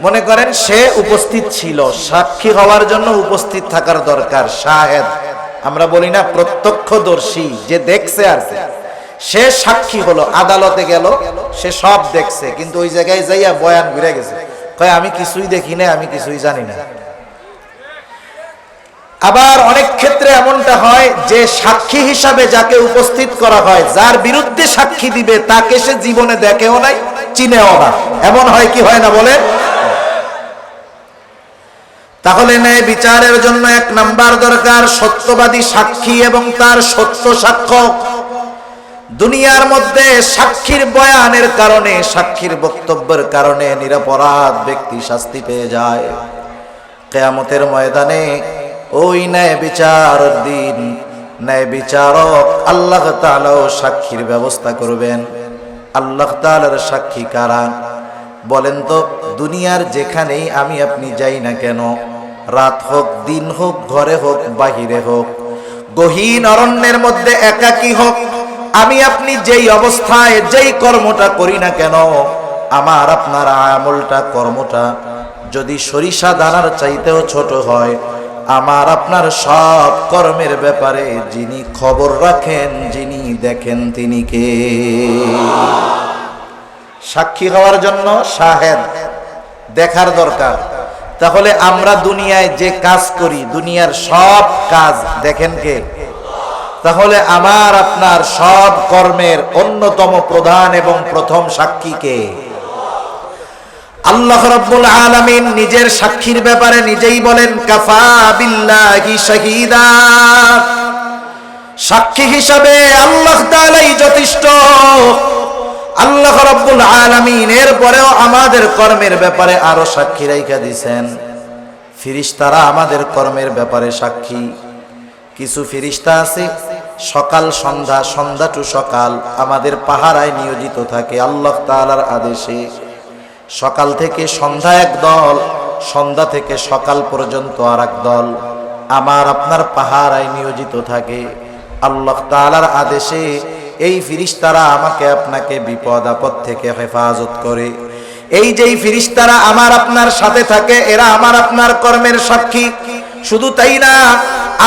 মনে করেন সে উপস্থিত ছিল, সাক্ষী হওয়ার জন্য উপস্থিত থাকার দরকার, শাহেদ আমরা বলি না, প্রত্যক্ষদর্শী, যে দেখছে আর সে সাক্ষী হলো, আদালতে গেল, সে সব দেখছে, কিন্তু ওই জায়গায় যাইয়া বয়ান ঘুরে গেছে, কয় আমি কিছুই দেখি না, আমি কিছুই জানি না। আবার অনেক ক্ষেত্রে এমনটা হয় যে সাক্ষী হিসাবে যাকে উপস্থিত করা হয়, যার বিরুদ্ধে সাক্ষী দিবে তাকে সে জীবনে দেখেও নাই, চিনেও না। এমন হয় কি হয় না বলেন? তাহলে ন্যায় বিচারের জন্য এক নাম্বার দরকার সত্যবাদী সাক্ষী এবং তার সত্য সাক্ষ্য। দুনিয়ার মধ্যে সাক্ষীর বয়ানের কারণে, সাক্ষীর বক্তব্যের কারণে নিরপরাধ ব্যক্তি শাস্তি পেয়ে যায়। কিয়ামতের ময়দানে ওই ন্যায় বিচার দিন ন্যায় বিচারক আল্লাহ তাআলাও সাক্ষীর ব্যবস্থা করবেন। আল্লাহ তাআলার সাক্ষী কারা বলেন তো? দুনিয়ার যেখানেই আমি আপনি যাই না কেন, রাত হোক, দিন হোক, ঘরে হোক, বাহিরে হোক, গহীন অরণ্যের মধ্যে একাকী হোক, আমি আপনি যেই অবস্থায় যেই কর্মটা করি না কেন, আমার আপনার আমলটা, কর্মটা যদি সরিষা দানার চাইতেও ছোট হয়, আমার আপনার সব কর্মের ব্যাপারে যিনি খবর রাখেন, যিনি দেখেন, তিনি কে? সাক্ষী হওয়ার জন্য শাহেদ দেখার দরকার। তাহলে আমরা দুনিয়ায় যে কাজ করি, দুনিয়ার সব কাজ দেখেন কে? তাহলে আমার আপনার সব কর্মের অন্যতম প্রধান এবং প্রথম সাক্ষী কে? আল্লাহ রাব্বুল আলামিন নিজের সাক্ষীর ব্যাপারে নিজেই বলেন, কাফা বিল্লাহি শাহীদা। সাক্ষী হিসাবে আল্লাহ তাআলাই যথেষ্ট। আল্লাহ রাব্বুল আলামিন এরপরেও আমাদের কর্মের ব্যাপারে আরো সাক্ষী রাইখা দিয়েছেন। ফেরেশতারা আমাদের কর্মের ব্যাপারে সাক্ষী। কিছু ফেরেশতা আছে সকাল সন্ধ্যা, সন্ধ্যা টু সকাল আমাদের পাহারায় নিয়োজিত থাকে আল্লাহ তাআলার আদেশে। সকাল থেকে সন্ধ্যা এক দল, সন্ধ্যা থেকে সকাল পর্যন্ত আর এক দল আমার আপনার পাহারায় নিয়োজিত থাকে আল্লাহ তাআলার আদেশে। এই ফেরেশতারা আমাকে আপনাকে বিপদ আপদ থেকে হেফাজত করে। এই যেই ফেরেশতারা আমার আপনার সাথে থাকে, এরা আমার আপনার কর্মের সাক্ষী। শুধু তাই না,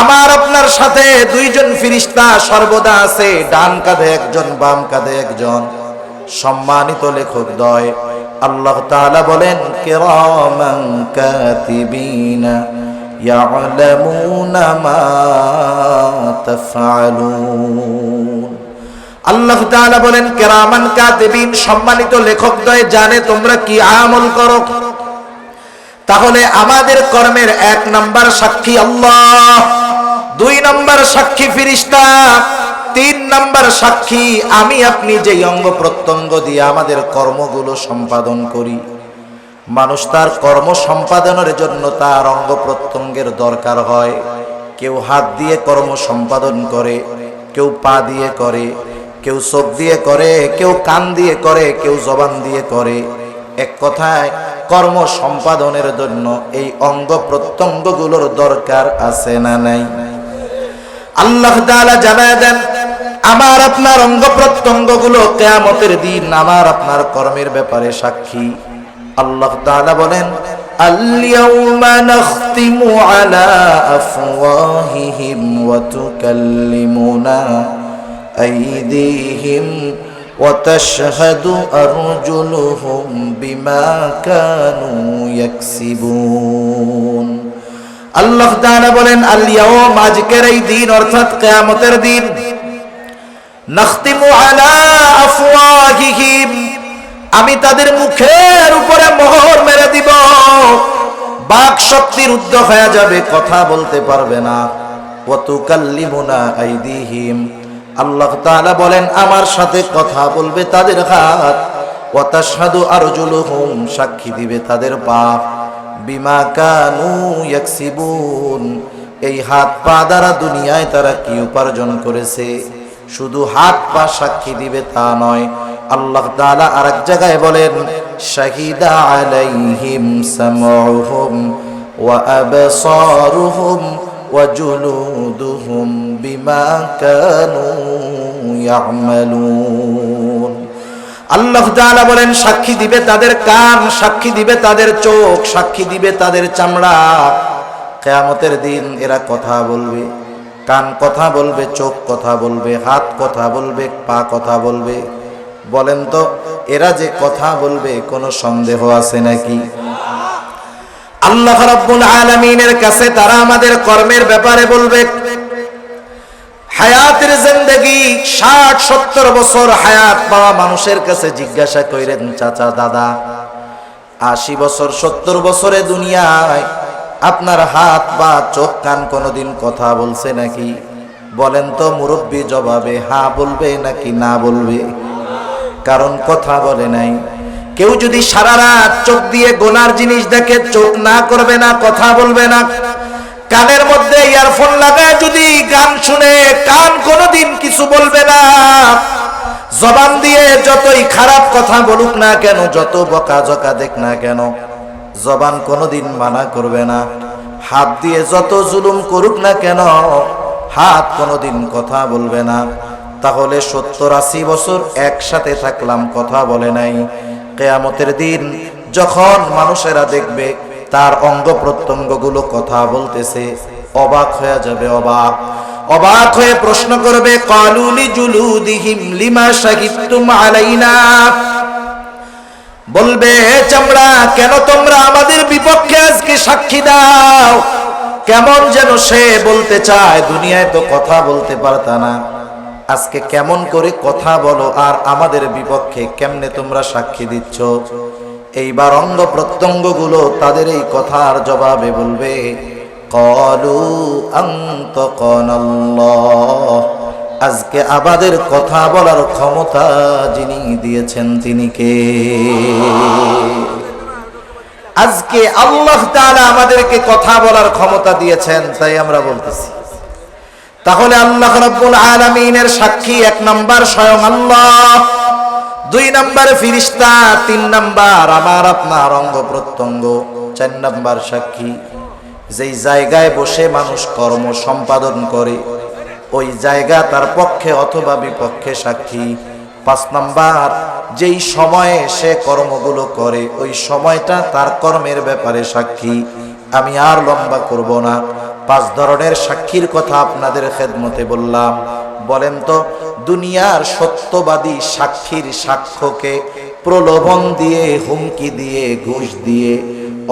আমার আপনার সাথে দুইজন ফেরেশতা সর্বদা আছে, ডান কাঁধে একজন, বাম কাঁধে একজন। সম্মানিত লেখক দ্বয় আল্লাহ তাআলা বলেন, কিরামান কাতিবিনা ইয়ালামুনা মা তাফআলুন। আল্লাহ তাআলা বলেন কিরামান কাতিবিন, সম্মানিত লেখকদ্বয় জানে তোমরা কি আমল করো। তাহলে আমাদের কর্মের এক নাম্বার সাক্ষী আল্লাহ, দুই নাম্বার সাক্ষী ফেরেশতা, তিন নাম্বার সাক্ষী আমি আপনি যেই অঙ্গ প্রত্যঙ্গ দিয়ে আমাদের কর্মগুলো সম্পাদন করি। মানুষ তার কর্ম সম্পাদনের জন্য তার অঙ্গ প্রত্যঙ্গের দরকার হয়। কেউ হাত দিয়ে কর্ম সম্পাদন করে, কেউ পা দিয়ে করে, কেউ চোখ দিয়ে করে, কেউ কান দিয়ে করে, কেউ জবান দিয়ে করে। এক কথায় কর্ম সম্পাদনের জন্য এই অঙ্গ প্রত্যঙ্গগুলোর দরকার আছে না নাই? আল্লাহ তাআলা জানায় দেন, আমার আপনার অঙ্গ প্রত্যঙ্গ গুলো কিয়ামতের দিন আমার আপনার কর্মের ব্যাপারে সাক্ষী। আল্লাহ তাআলা বলেন, আল-ইয়াউমা নাখতিমু আলা আফওয়াহিহিম ওয়া তুকাল্লিমুনা আইদিহিম ওয়া তাশহাদু আরজুলুহুম বিমা কানু ইয়াকসিবুন। আল্লাহ তাআলা বলেন, আল-ইয়াউম, আজকের এই দিন অর্থাৎ কিয়ামতের দিন, নাখতিমু আলা আফওয়াহিহিম, আমি তাদের মুখের উপরে মোহর মেরে দিব, বাক শক্তি রুদ্ধ হয়ে যাবে, কথা বলতে পারবে না। ওয়া তুকাল্লিমুনা আইদিহিম, আল্লাহ তাআলা বলেন আমার সাথে কথা বলবে তাদের হাত, ওয়া তাশহাদু আরজুলুহুম, সাক্ষী দিবে তাদের পা, বিমা কানু ইয়াকসিবুন, এই হাত পা দ্বারা দুনিয়ায় তারা কি উপার্জন করেছে। শুধু হাত পা সাক্ষী দিবে তা নয়, আল্লাহ তাআলা আরেক জায়গায় বলেন, শাহিদা আলাইহিম সামউহুম ওয়া আবসারুহুম ওয়া জুলুদুহুম বিমা কানু ইয়ামালুন। আল্লাহ তাআলা বলেন সাক্ষী দিবে তাদের কান, সাক্ষী দিবে তাদের চোখ, সাক্ষী দিবে তাদের চামড়া। কিয়ামতের দিন এরা কথা বলবে, কান কথা বলবে, চোখ কথা বলবে, হাত কথা বলবে, পা কথা বলবে। বলেন তো এরা যে কথা বলবে কোনো সন্দেহ আছে নাকি? আল্লাহ রাব্বুল আলামিনের কাছে তারা আমাদের কর্মের ব্যাপারে বলবে। হায়াতের জিন্দেগি 60-70 বছর হায়াত পাওয়া মানুষের কাছে জিজ্ঞাসা কইরেন, চাচা দাদা 80 বছর 70 বছরে দুনিয়ায় আপনার হাত বা চোখ কান কোনোদিন কথা বলছে নাকি? বলেন তো মুরব্বী জবাবে হ্যাঁ বলবে নাকি না বলবে? কারণ কথা বলে নাই। কেউ যদি সারা রাত চোখ দিয়ে গোনার জিনিস দেখে, চোখ না করবে না, কথা বলবে না। কানের মধ্যে ইয়ারফোন লাগায় যদি গান শুনে, কান কোনোদিন কিছু বলবে না। জবান দিয়ে যতই খারাপ কথা বলুক না কেন, যত বকাঝকা দেখ না কেন, জবান কোনোদিন মানা করবে না। হাত দিয়ে যত জুলুম করুক না কেন, হাত কোনোদিন কথা বলবে না। তাহলে 70-80 বছর একসাথে থাকলাম, কথা বলে নাই। কিয়ামতের দিন যখন মানুষেরা দেখবে তার অঙ্গ প্রত্যঙ্গ গুলো কথা বলতেছে, অবাক হয়ে যাবে, অবাক অবাক হয়ে প্রশ্ন করবে, ক্বালু লিজুলুদিহিম লিমা শাহিদতুম আলাইনা, বলবে চামড়া কেন তোমরা আমাদের বিপক্ষে আজকে সাক্ষী দাও? কেমন যেন সে বলতে চায়, দুনিয়ায় তো কথা বলতে পারতা না, আজকে কেমন করে কথা বলো আর আমাদের বিপক্ষে কেমনে তোমরা সাক্ষী দিচ্ছ? এইবার অঙ্গ প্রত্যঙ্গ গুলো তাদের এই কথার জবাবে বলবে, ক্বালু আনতাকানাল্লাহ, আজকে আমাদের কথা বলার ক্ষমতা যিনি দিয়েছেন তিনি কে? আজকে আল্লাহ তাআলা আমাদেরকে কথা বলার ক্ষমতা দিয়েছেন, তাই আমরা বলতেছি। তাহলে আল্লাহ রাব্বুল আলামিনের সাক্ষী 1 নাম্বার স্বয়ং আল্লাহ, 2 নাম্বার ফেরেশতা, 3 নাম্বার আমার আপনার অঙ্গ প্রত্যঙ্গ, 4 নাম্বার সাক্ষী যেই জায়গায় বসে মানুষ কর্ম সম্পাদন করে ওই জায়গা তার পক্ষে অথবা বিপক্ষে সাক্ষী। 5 নাম্বার যেই সময়ে সে কর্মগুলো করে ওই সময়টা তার কর্মের ব্যাপারে সাক্ষী। আমি আর লম্বা করব না, 5 ধরনের সাক্ষীর কথা আপনাদের খেদমতে বললাম। বলেন তো দুনিয়ার সত্যবাদী সাক্ষীর সাক্ষ্যকে প্রলোভন দিয়ে, হুমকি দিয়ে, ঘুষ দিয়ে,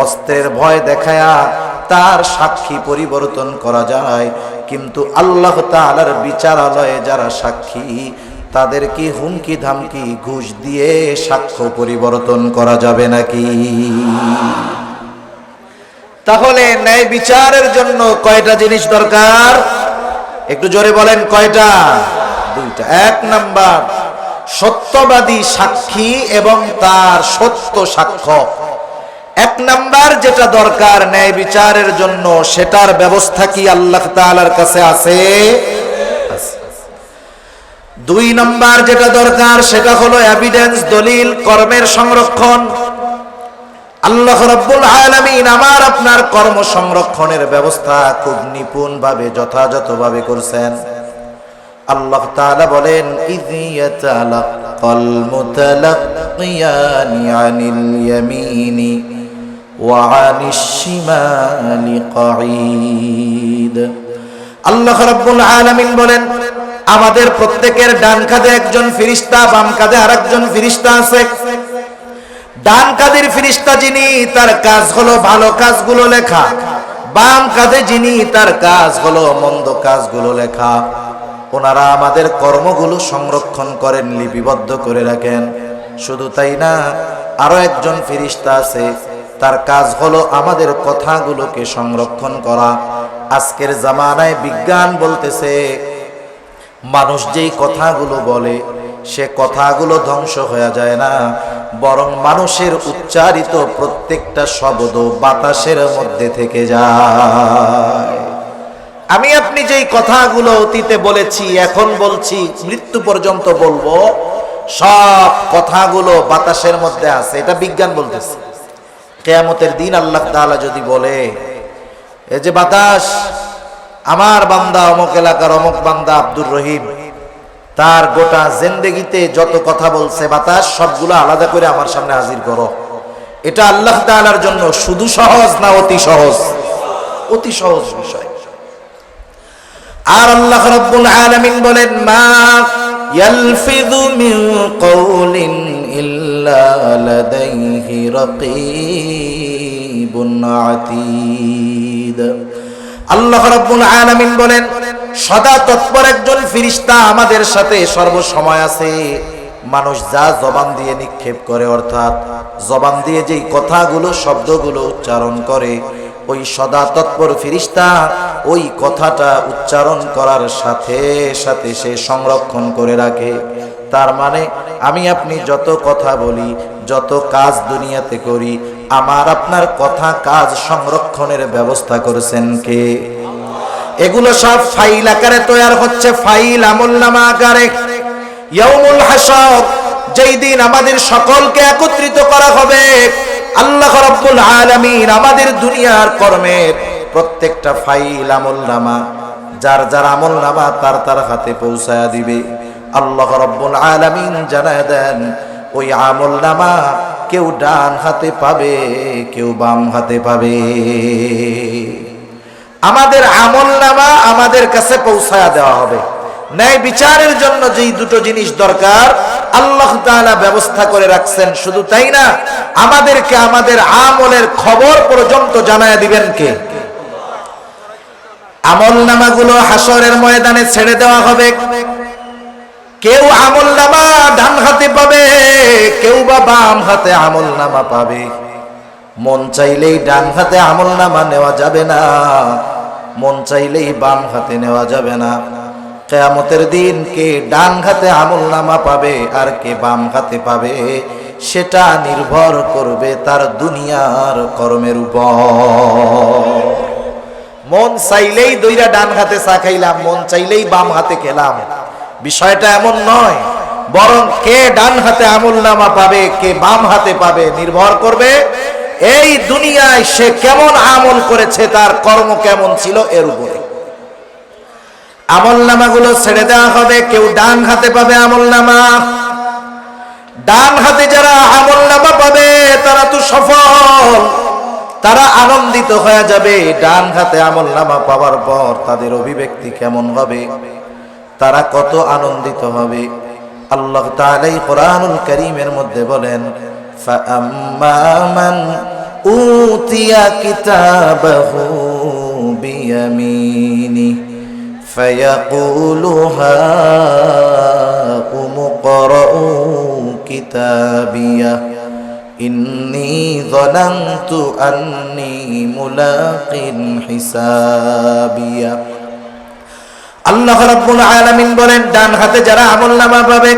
অস্ত্রের ভয় দেখায়া তার সাক্ষী পরিবর্তন করা যায়, কিন্তু আল্লাহ তাআলার বিচারালয়ে যারা সাক্ষী তাদের কি হুমকি ধামকি ঘুষ দিয়ে সাক্ষ্য পরিবর্তন করা যাবে নাকি? তাহলে ন্যায় বিচারের জন্য কয়টা জিনিস দরকার? একটু জোরে বলেন কয়টা? 2টা। 1 নাম্বার সত্যবাদী সাক্ষী এবং তার সত্য সাক্ষ্য। 1 নাম্বার যেটা দরকার ন্যায় বিচারের জন্য, সেটার ব্যবস্থা কি আল্লাহ তাআলার কাছে আছে? 2 নাম্বার যেটা দরকার সেটা হলো এভিডেন্স, দলিল, কর্মের সংরক্ষণ। আল্লাহ রাব্বুল আলামিন আমার আপনার কর্ম সংরক্ষণের ব্যবস্থা খুব নিপুণভাবে যথাযথভাবে করছেন। আল্লাহ তাআলা বলেন ইয ইয়াতালাক্কাল মুতালাক্কিয়ানি আনিল ইয়ামিনি ওয়া আনিশ শিমালি কাঈদ। আল্লাহ রাব্বুল আলামিন বলেন আমাদের প্রত্যেকের ডান কাঁধে একজন ফেরেশতা, বাম কাঁধে আরেকজন ফেরেশতা আছে। ডান কাঁধের ফেরেশতা যিনি, তার কাজ হলো ভালো কাজগুলো লেখা, বাম কাঁধে যিনি, তার কাজ হলো মন্দ কাজগুলো লেখা। ওনারা আমাদের কর্মগুলো সংরক্ষণ করেন, লিপিবদ্ধ করে রাখেন। শুধু তাই না, আরো একজন ফেরেশতা আছে, তার কাজ হলো আমাদের কথাগুলোকে সংরক্ষণ করা। আজকের জামানায় বিজ্ঞান বলতেছে মানুষ যেই কথাগুলো বলে সে কথাগুলো ধ্বংস হয়ে যায় না, বরং মানুষের উচ্চারিত প্রত্যেকটা শব্দ বাতাসের মধ্যে থেকে যায়। আমি আপনি যেই কথাগুলো অতীতে বলেছি, এখন বলছি, মৃত্যু পর্যন্ত বলবো, সব কথাগুলো বাতাসের মধ্যে আছে। এটা বিজ্ঞান বলতেছে। কিয়ামতের দিন আল্লাহ তাআলা যদি বলে এই যে বাতাস, আমার বান্দা অমুক এলাকার অমুক বান্দা আব্দুর রহিম, তার গোটা জিন্দেগিতে যত কথা বলছে বাতাস, সবগুলো আলাদা করে আমার সামনে হাজির করো। এটা আল্লাহ তাআলার জন্য শুধু সহজ না অতি সহজ? অতি সহজ বিষয়। আর আল্লাহ রাব্বুল আলামিন বলেন মা ইয়ালফিযু মিন কওলিন ইল্লা লাদাইহি রাকীবুন আতীদ। আল্লাহ রাব্বুল আলামিন বলেন সদা তৎপর একজন ফেরেশতা আমাদের সাথে সর্বসময় আছে। মানুষ যা জবান দিয়ে নিক্ষেপ করে, অর্থাৎ জবান দিয়ে যেই কথাগুলো শব্দগুলো উচ্চারণ করে, ওই সদা তৎপর ফেরেশতা ওই কথাটা উচ্চারণ করার সাথে সাথে সে সংরক্ষণ করে রাখে। তার মানে আমি আপনি যত কথা বলি, যত কাজ দুনিয়াতে করি, আমার আপনার কথা কাজ সংরক্ষণের ব্যবস্থা করেছেন কে? এগুলো সব ফাইল আকারে তৈরি হচ্ছে, ফাইল আমলনামা আকারে। ইয়াউমুল হাসর, যেই দিন আমাদের সকলকে একত্রিত করা হবে, আল্লাহ রাব্বুল আলামিন আমাদের দুনিয়ার কর্মের প্রত্যেকটা ফাইল আমলনামা, যার যার আমলনামা তার তার হাতে পৌঁছায়া দিবে। আল্লাহ রাব্বুল আলামিন জানায় দেন ওই আমলনামা কেউ ডান হাতে পাবে, কেউ বাম হাতে পাবে। আমাদের আমলনামা আমাদের কাছে পৌঁছায়া দেওয়া হবে। ন্যায় বিচারের জন্য যেই দুটো জিনিস দরকার আল্লাহ তাআলা ব্যবস্থা করে রাখছেন। শুধু তাই না, আমাদেরকে আমাদের আমলের খবর পর্যন্ত জানায় দিবেন কে? আমলনামাগুলো হাসরের ময়দানে ছেড়ে দেওয়া হবে। কেউ আমলনামা ডান হাতে পাবে, কেউ বা বাম হাতে আমলনামা পাবে। মন চাইলেই ডান হাতে আমলনামা নেওয়া যাবে না, মন চাইলেই বাম হাতে নেওয়া যাবে না। কিয়ামতের দিন কে ডান হাতে আমলনামা পাবে আর কে বাম হাতে পাবে, সেটা নির্ভর করবে তার দুনিয়ার কর্মের উপর। মন চাইলেই দইরা ডান হাতে চা খাইলাম, মন চাইলেই বাম হাতে খেলাম, বিষয়টা এমন নয়। বরং কে ডান হাতে আমলনামা পাবে, কে বাম হাতে পাবে, নির্ভর করবে এই দুনিয়ায় সে কেমন আমল করেছে, তার কর্ম কেমন ছিল এর উপরে। আমলনামাগুলো ছেড়ে দেওয়া হবে। কেউ ডান হাতে পাবে আমলনামা। ডান হাতে যারা আমলনামা পাবে তারা তো সফল, তারা আনন্দিত হয়ে যাবে। ডান হাতে আমলনামা পাওয়ার পর তাদের অভিব্যক্তি কেমন হবে, তারা কত আনন্দিত হবে। আল্লাহ তাআলা কোরআনুল কারীমের মধ্যে বলেন ফাআম্মা মান উতিয়া কিতাবাহু বিয়ামিনি ফায়াকুলু হাউম ইকরাউ কিতাবিয়া ইন্নী যানানতু আন্নী মুলাকিন হিসাবিয়া। আল্লাহ রাব্বুল আলামিন বলেন ডান হাতে যারা আমলনামা পাবে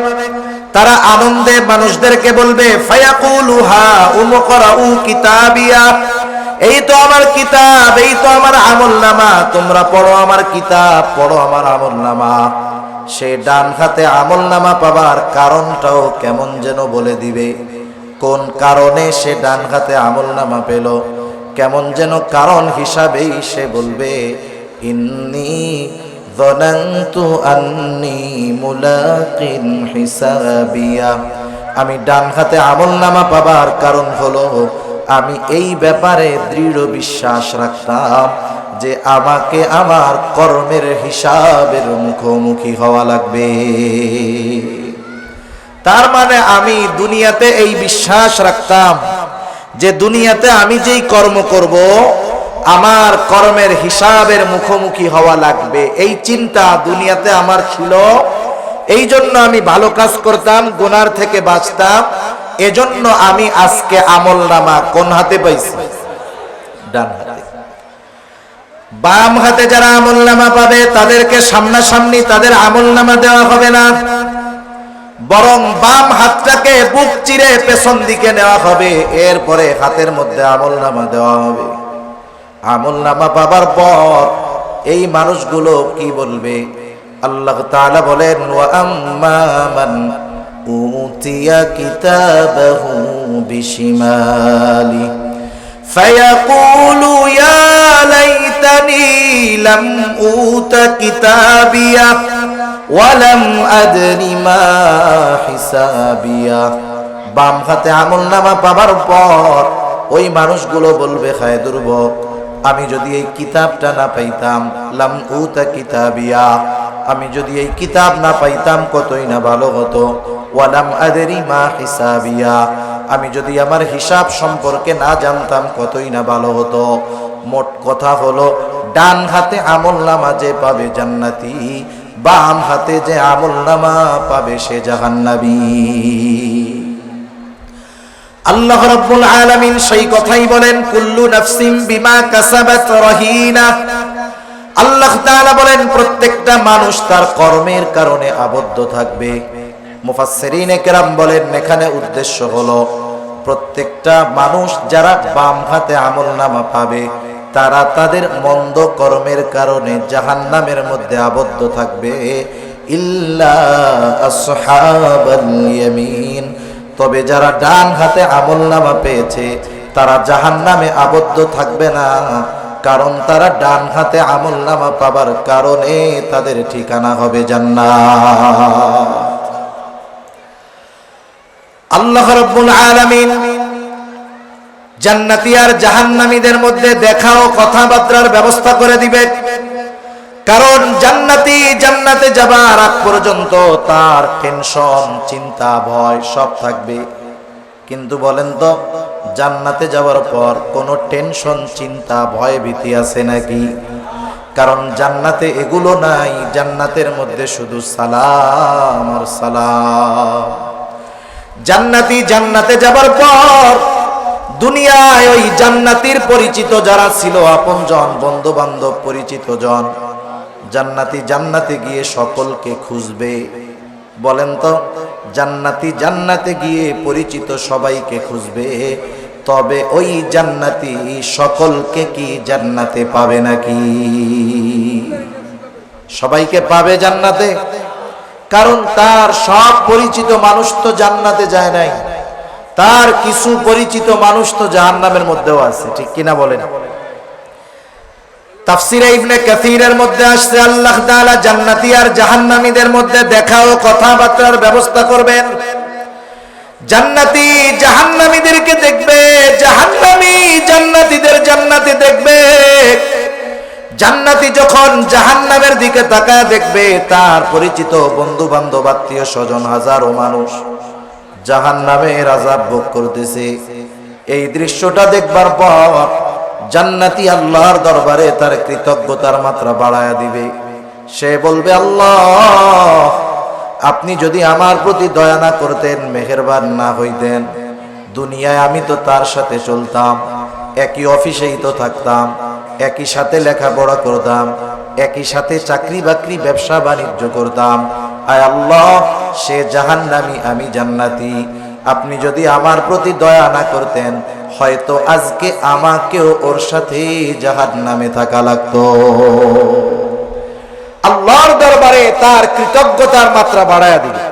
তারা আনন্দে মানুষদেরকে বলবে ফায়াকুলু হাউম ইকরাউ কিতাবিয়া, এই তো আমার কিতাব, এই তো আমার আমলনামা, তোমরা পড়ো আমার কিতাব, পড়ো আমার আমলনামা। সে ডান হাতে আমলনামা পাবার কারণটাও কেমন যেন বলে দিবে। কোন কারণে সে ডান হাতে আমলনামা পেল, কেমন যেন কারণ হিসাবেই সে বলবে ইন্নী যানানতু আন্নী মুলাকিন হিসাবিয়া। আমি ডান হাতে আমলনামা পাবার কারণ হলো আমি এই ব্যাপারে দৃঢ় বিশ্বাস রাখতাম যে আমাকে আমার কর্মের হিসাবের মুখোমুখি হওয়া লাগবে। তার মানে আমি দুনিয়াতে এই বিশ্বাস রাখতাম যে দুনিয়াতে আমি যেই কর্ম করব আমার কর্মের হিসাবের মুখোমুখি হওয়া লাগবে, এই চিন্তা দুনিয়াতে আমার ছিল। এই জন্য আমি ভালো কাজ করতাম, গুনার থেকে বাঁচতাম। এজন্য আমি আজকে আমলনামা কোন হাতে পাইছি? ডান হাতে। বাম হাতে যারা আমলনামা পাবে তাদেরকে সামনাসামনি তাদের আমলনামা দেওয়া হবে না, বরং বাম হাতটাকে বুক চিরে পেছন দিকে নেওয়া হবে, এরপরে হাতের মধ্যে আমলনামা দেওয়া হবে। আমলনামা পাবার পর এই মানুষগুলো কি বলবে? আল্লাহ তাআলা বলেন, ওয়া আম্মা মান উতিয়া কিতাবাহু বিশিমালি ফায়াকুলু ইয়া লাইতানি লাম উতা কিতাবিয়া ওয়া লাম আদরি মা হিসাবিয়া। বাম হাতে আমলনামা পাবার পর ওই মানুষগুলো বলবে, হায় দুর্ভোগ, আমি যদি এই কিতাবটা না পাইতাম, লাম উতা কিতাবিয়া, আমি যদি এই কিতাব না পাইতাম কতই না ভালো হতো। ওয়ালাম আদরি মা হিসাবিয়া, আমি যদি আমার হিসাব সম্পর্কে না জানতাম কতই না ভালো হতো। মোট কথা হলো, ডান হাতে আমলনামা যে পাবে জান্নাতি, বাম হাতে যে আমলনামা পাবে সে জাহান্নামী। আল্লাহ রাব্বুল আলামিন সেই কথাই বলেন, কুল্লু নাফসিন বিমা কাসাবাত রহিনা। আল্লাহ তাআলা বলেন প্রত্যেকটা মানুষ তার কর্মের কারণে আবদ্ধ থাকবে। মুফাসসিরিনে কেরাম বলেন এখানে উদ্দেশ্য হলো প্রত্যেকটা মানুষ যারা বাম হাতে আমলনামা পাবে তারা তাদের মন্দ কর্মের কারণে জাহান্নামের মধ্যে আবদ্ধ থাকবে, ইল্লা আসহাবাল ইয়ামিন। তবে যারা ডান হাতে আমলনামা পেয়েছে তারা জাহান্নামে আবদ্ধ থাকবে না, কারণ তারা ডান হাতে আমলনামা পাবার কারণে তাদের ঠিকানা হবে জান্নাত। আল্লাহ রাব্বুল আলামিন জান্নাতি আর জাহান্নামীদের মধ্যে দেখা ও কথাবার্তার ব্যবস্থা করে দিবে, কারণ জান্নাতি জান্নাতে যাবার আগ পর্যন্ত তার টেনশন, চিন্তা, ভয় সব থাকবে। কিন্তু বলেন তো, জান্নাতে যাওয়ার পর কোনো টেনশন, চিন্তা, ভয়, ভীতি আছে নাকি? কারণ জান্নাতে এগুলো নাই। জান্নাতের মধ্যে শুধু সালাম আর সালাম। জান্নাতি জান্নাতে যাবার পর দুনিয়ায় ওই জান্নাতির পরিচিত যারা ছিল, আপনজন, বন্ধু বান্ধব, পরিচিত জন, জান্নাতি জান্নাতে গিয়ে সকলকে খুঁজবে। বলেন তো, জান্নাতি জান্নাতে গিয়ে পরিচিত সবাইকে খুঁজবে, তবে ওই জান্নাতি সকলকে কি জান্নাতে পাবে নাকি? সবাইকে পাবে জান্নাতে, কারণ তার সব পরিচিত মানুষ তো জান্নাতে যায় নাই, তার কিছু পরিচিত মানুষ তো জাহান্নামের মধ্যেও আছে, ঠিক কিনা বলেন? তাফসীরে ইবনে কাসীরের মধ্যে আসছে আল্লাহ তাআলা জান্নাতি আর জাহান্নামীদের মধ্যে দেখা ও কথাবার্তার ব্যবস্থা করবেন। জান্নাতি জাহান্নামীদেরকে দেখবে, জাহান্নামী জান্নাতীদের জান্নাতে দেখবে। জান্নাতি যখন জাহান্নামের দিকে তাকায় দেখবে তার পরিচিত বন্ধু বান্ধব, আত্মীয় স্বজন, হাজারো মানুষ জাহান্নামের আযাব ভোগ করতেছে। এই দৃশ্যটা দেখবার পর জান্নাতি আল্লাহর দরবারে তার কৃতজ্ঞতার মাত্রা বাড়ায়া দিবে। সে বলবে, আল্লাহ, আপনি যদি আমার প্রতি দয়া না করতেন, মেহেরবান না হইতেন, দুনিয়ায় আমি তো তার সাথে চলতাম, একই অফিসেই তো থাকতাম, একই সাথে লেখাপড়া করতাম, একই সাথে চাকরি বাকরি, ব্যবসা বাণিজ্য করতাম। আয় আল্লাহ, সে জাহান্নামী, আমি জান্নাতি। আপনি যদি আমার প্রতি দয়া না করতেন, হয়তো আজকে আমাকেও ওর সাথে জাহান্নামে থাকা লাগতো। আল্লাহর দরবারে তার কৃতজ্ঞতার মাত্রা বাড়ায়া দিবে।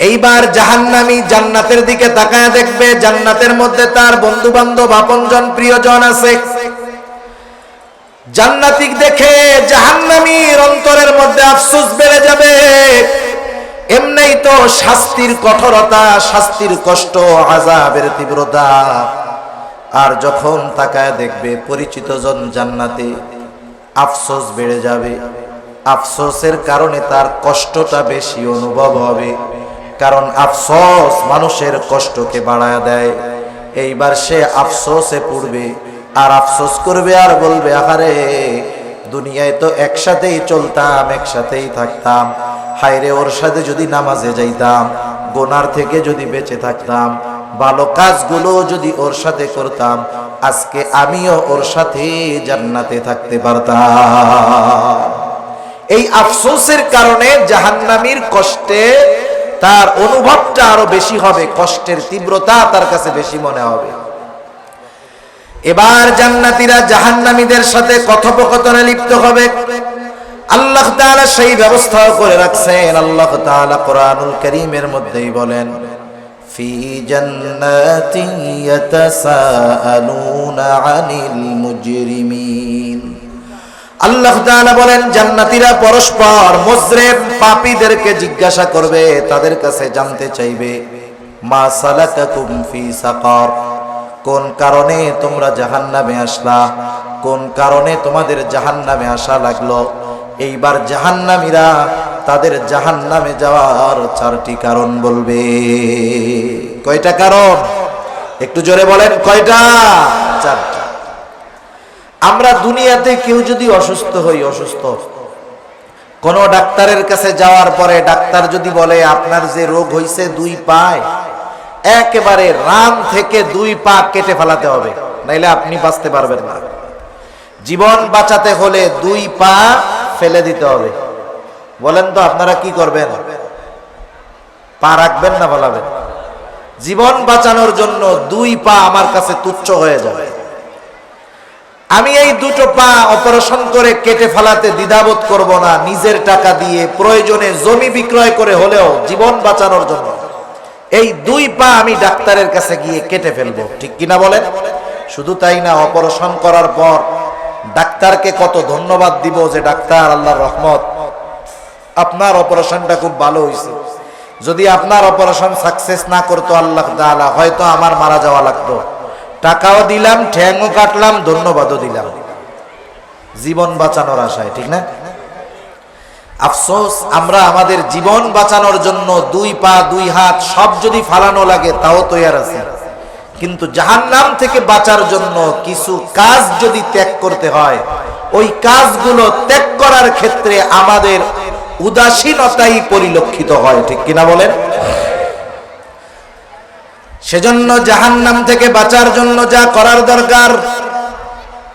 এইবার জাহান্নামী জান্নাতের দিকে তাকায় দেখবে জান্নাতের মধ্যে তার বন্ধু বান্ধব, আপনজন, প্রিয়জন আছে। জান্নাতি দেখে জাহান্নামীর অন্তরের মধ্যে আফসোস বেড়ে যাবে। এমনিই তো শাস্তির কঠোরতা, শাস্তির কষ্ট, আযাবের তীব্রতা, আর যখন তাকায় দেখবে পরিচিত জন জান্নাতে, আফসোস বেড়ে যাবে। আফসোসের কারণে তার কষ্টটা বেশি অনুভব হবে, কারণ আফসোস মানুষের কষ্টকে বাড়ায় দেয়। এইবার সে আফসোসে পড়বে, আর আফসোস করবে আর বলবে, আহারে দুনিয়ায় তো একসাথেই চলতাম, একসাথেই থাকতাম, হায়রে ওর সাথে যদি নামাজে যাইতাম, গুনার থেকে যদি বেঁচে থাকতাম, ভালো কাজগুলো যদি ওর সাথে করতাম, আজকে আমিও ওর সাথে জান্নাতে থাকতে পারতাম। এই আফসোসের কারণে জাহান্নামীর কষ্টে তার অনুভবটা আরো বেশি হবে, কষ্টের তীব্রতা তার কাছে বেশি মনে হবে। এবার জান্নাতীরা জাহান্নামীদের সাথে কথোপকথনে লিপ্ত হবে। আল্লাহ তাআলা সেই ব্যবস্থা করে রাখছেন। আল্লাহ তাআলা কোরআনুল কারীমের মধ্যেই বলেন, ফি জান্নাতিন ইয়াতাসাআলুনা আনিল মুজরিমিন। আল্লাহ তাআলা বলেন, জান্নাতীরা পরস্পর মুজরিম পাপীদেরকে জিজ্ঞাসা করবে, তাদের কাছে জানতে চাইবে, মা সালাকাকুম ফি সাকার, কোন কারণে তোমরা জাহান্নামে আসলা, কোন কারণে তোমাদের জাহান্নামে আসা লাগলো। এইবার জাহান্নামীরা তাদের জাহান্নামে যাওয়ার 4টি কারণ বলবে। কয়টা কারণ? একটু জোরে বলেন, কয়টা? 4টা। আমরা দুনিয়াতে কেউ যদি অসুস্থ হই, অসুস্থ, কোন ডাক্তারের কাছে যাওয়ার পরে ডাক্তার যদি বলে আপনার যে রোগ হইছে 2 পায়, একেবারে রান থেকে 2 পা কেটে ফেলাতে হবে, নাইলে আপনি বাঁচতে পারবেন না। জীবন বাঁচাতে হলে 2 পা ফেলে দিতে হবে। বলেন তো আপনারা কি করবেন? পা রাখবেন না বলাবেন? জীবন বাঁচানোর জন্য 2 পা আমার কাছে তুচ্ছ হয়ে যাবে। আমি এই 2টো পা অপারেশন করে কেটে ফেলাতে দ্বিধাবোধ করব না। নিজের টাকা দিয়ে প্রয়োজনে জমি বিক্রয় করে হলেও জীবন বাঁচানোর জন্য এই 2 পা আমি ডাক্তারের কাছে গিয়ে কেটে ফেলবো, ঠিক কিনা বলেন? শুধু তাই না, অপারেশন করার পর ডাক্তারকে কত ধন্যবাদ দিব যে ডাক্তার, আল্লাহর রহমত, আপনার অপারেশনটা খুব ভালো হয়েছে। যদি আপনার অপারেশন সাকসেস না করতো আল্লাহ তাআলা, হয়তো আমার মারা যাওয়া লাগতো। টাকাও দিলাম, ঠ্যাংও কাটলাম, ধন্যবাদও দিলাম, জীবন বাঁচানোর আশায়, ঠিক না? আফসোস, আমরা আমাদের জীবন বাঁচানোর জন্য 2 পা 2 হাত সব যদি ফালানো লাগে তাও তৈয়ার আছি, কিন্তু জাহান্নাম থেকে বাঁচার জন্য কিছু কাজ যদি ত্যাগ করতে হয়, ওই কাজগুলো ত্যাগ করার ক্ষেত্রে আমাদের উদাসীনতাই পরিলক্ষিত হয়, ঠিক কিনা বলেন? সেজন্য জাহান্নাম থেকে বাঁচার জন্য যা করার দরকার,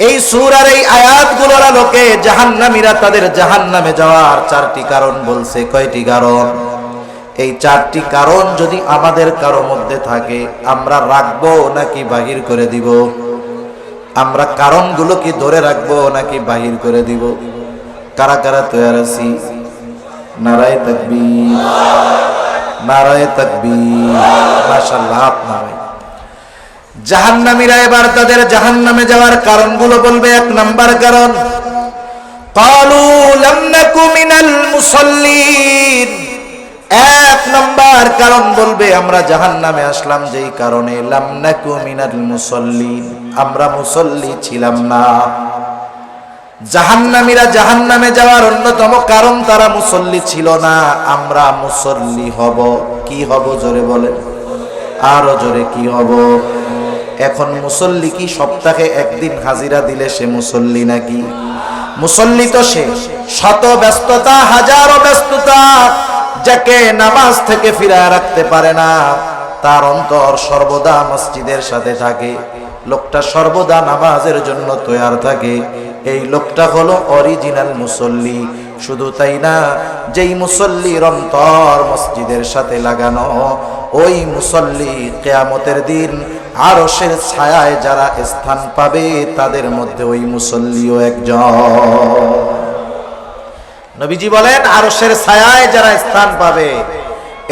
এই সূরার এই আয়াতগুলোর আলোকে জাহান্নামীরা তাদের জাহান্নামে যাওয়ার 4টি কারণ বলছে। কয়টি কারণ? এই 4টি কারণ যদি আমাদের কারো মধ্যে থাকে, আমরা রাখবো নাকি বাহির করে দিব? আমরা কারণগুলো কি ধরে রাখবো নাকি বাহির করে দিব? কারা কারা তৈয়ার আছি? নারায়ে তাকবীর, নারায়ে তাকবীর, মাশাআল্লাহ। আপনারা জাহান্নামীরা এবার তাদের জাহান্নামে যাওয়ার কারণগুলো বলবে। 1 নাম্বার কারণ, ক্বালু লাম নাকু মিনাল মুসাল্লিন। 1 নাম্বার কারণ বলবে, আমরা জাহান্নামে আসলাম যেই কারণে, লাম নাকু মিনাল মুসাল্লিন, আমরা মুসল্লি ছিলাম না। জাহান্নামীরা জাহান্নামে যাওয়ার অন্যতম কারণ তারা মুসল্লি ছিল না। আমরা মুসল্লি হব। কি হব জোরে বলেন, আরো জোরে কি হব? এখন মুসল্লি কি সপ্তাহে 1 দিন হাজিরা দিলে সে মুসল্লি নাকি? মুসল্লি তো সে শত ব্যস্ততা, হাজারো ব্যস্ততা, যাকে নামাজ থেকে ফিরায় রাখতে পারে না, তার অন্তর সর্বদা মসজিদের সাথে থাকে, লোকটা সর্বদা নামাজের জন্য তৈয়ার থাকে, এই লোকটা হলো অরিজিনাল মুসল্লি। শুধু তাই না, যেই মুসল্লির অন্তর মসজিদের সাথে লাগানো, ওই মুসল্লি কিয়ামতের দিন আরশের ছায়ায় যারা স্থান পাবে, তাদের মধ্যে ওই মুসল্লিও একজন। নবীজি বলেন, আরশের ছায়ায় যারা স্থান পাবে,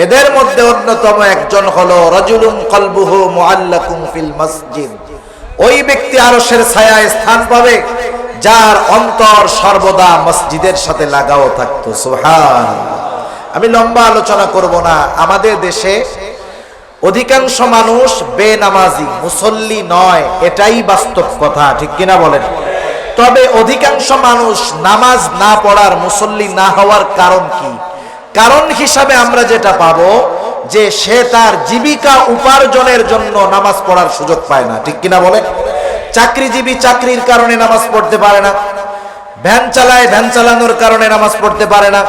এদের মধ্যে অন্যতম একজন হলো রাজুলুন কলবুহু মুআল্লাকুম ফিল মসজিদ। ওই ব্যক্তি আরশের ছায়ায় স্থান পাবে যার অন্তর সর্বদা মসজিদের সাথে লাগাও থাকতো। সুবহানাল্লাহ। আমি লম্বা আলোচনা করব না। আমাদের দেশে অধিকাংশ মানুষ বেনামাজি, মুসল্লি নয়, এটাই বাস্তব কথা, ঠিক কিনা বলেন? তবে অধিকাংশ মানুষ নামাজ না পড়ার, মুসল্লি না হওয়ার কারণ কি? কারণ হিসাবে আমরা যেটা পাবো যে সে তার জীবিকা উপার্জনের জন্য নামাজ পড়ার সুযোগ পায় না, ঠিক কিনা বলে? চাকরিজীবী চাকরির কারণে নামাজ পড়তে পারে না, ভ্যান চালায় ভ্যান চালানোর কারণে নামাজ পড়তে পারে না,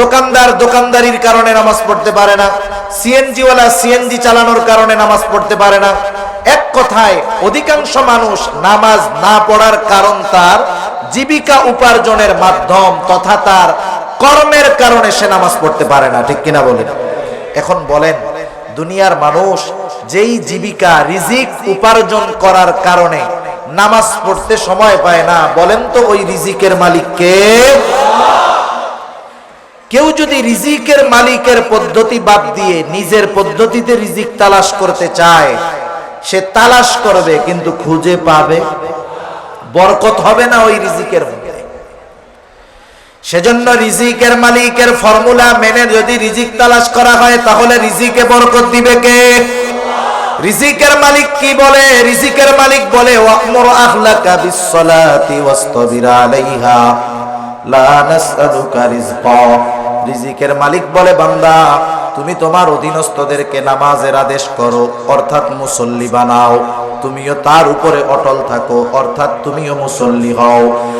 দোকানদার দোকানদারির কারণে নামাজ পড়তে পারে না, সিএনজিওয়ালা সিএনজি চালানোর কারণে নামাজ পড়তে পারে না। এক কথায় অধিকাংশ মানুষ নামাজ না পড়ার কারণ তার জীবিকা উপার্জনের মাধ্যম তথা তার কর্মের কারণে সে নামাজ পড়তে পারে না, ঠিক কিনা বলেন? এখন বলেন, দুনিয়ার মানুষ যেই জীবিকা রিজিক উপার্জন করার কারণে নামাজ পড়তে সময় পায় না, বলেন তো ওই রিজিকের মালিক কে? কেউ যদি রিজিকের মালিকের পদ্ধতি বাদ দিয়ে নিজের পদ্ধতিতে রিজিক তালাশ করতে চায়, সে তালাশ করবে কিন্তু খুঁজে পাবে, বরকত হবে না ওই রিজিকের মধ্যে। সেজন্য রিজিকের মালিকের ফর্মুলা মেনে যদি রিজিক তালাশ করা হয়, তাহলে রিজিকে বরকত দিবে কে? রিজিকের মালিক কি বলে? রিজিকের মালিক বলে, ওয়া'মুর আহলাকা বিস-সালাতি ওয়াসতাবির আলাইহা লা নাসআলুকা রিজকা। রিজিকের মালিক বলে, বান্দা তুমি তোমার অধীনস্থদেরকে নামাজের আদেশ করো, অর্থাৎ মুসল্লি বানাও, তুমিও তার উপরে অটল থাকো, অর্থাৎ তুমিও মুসল্লি হও।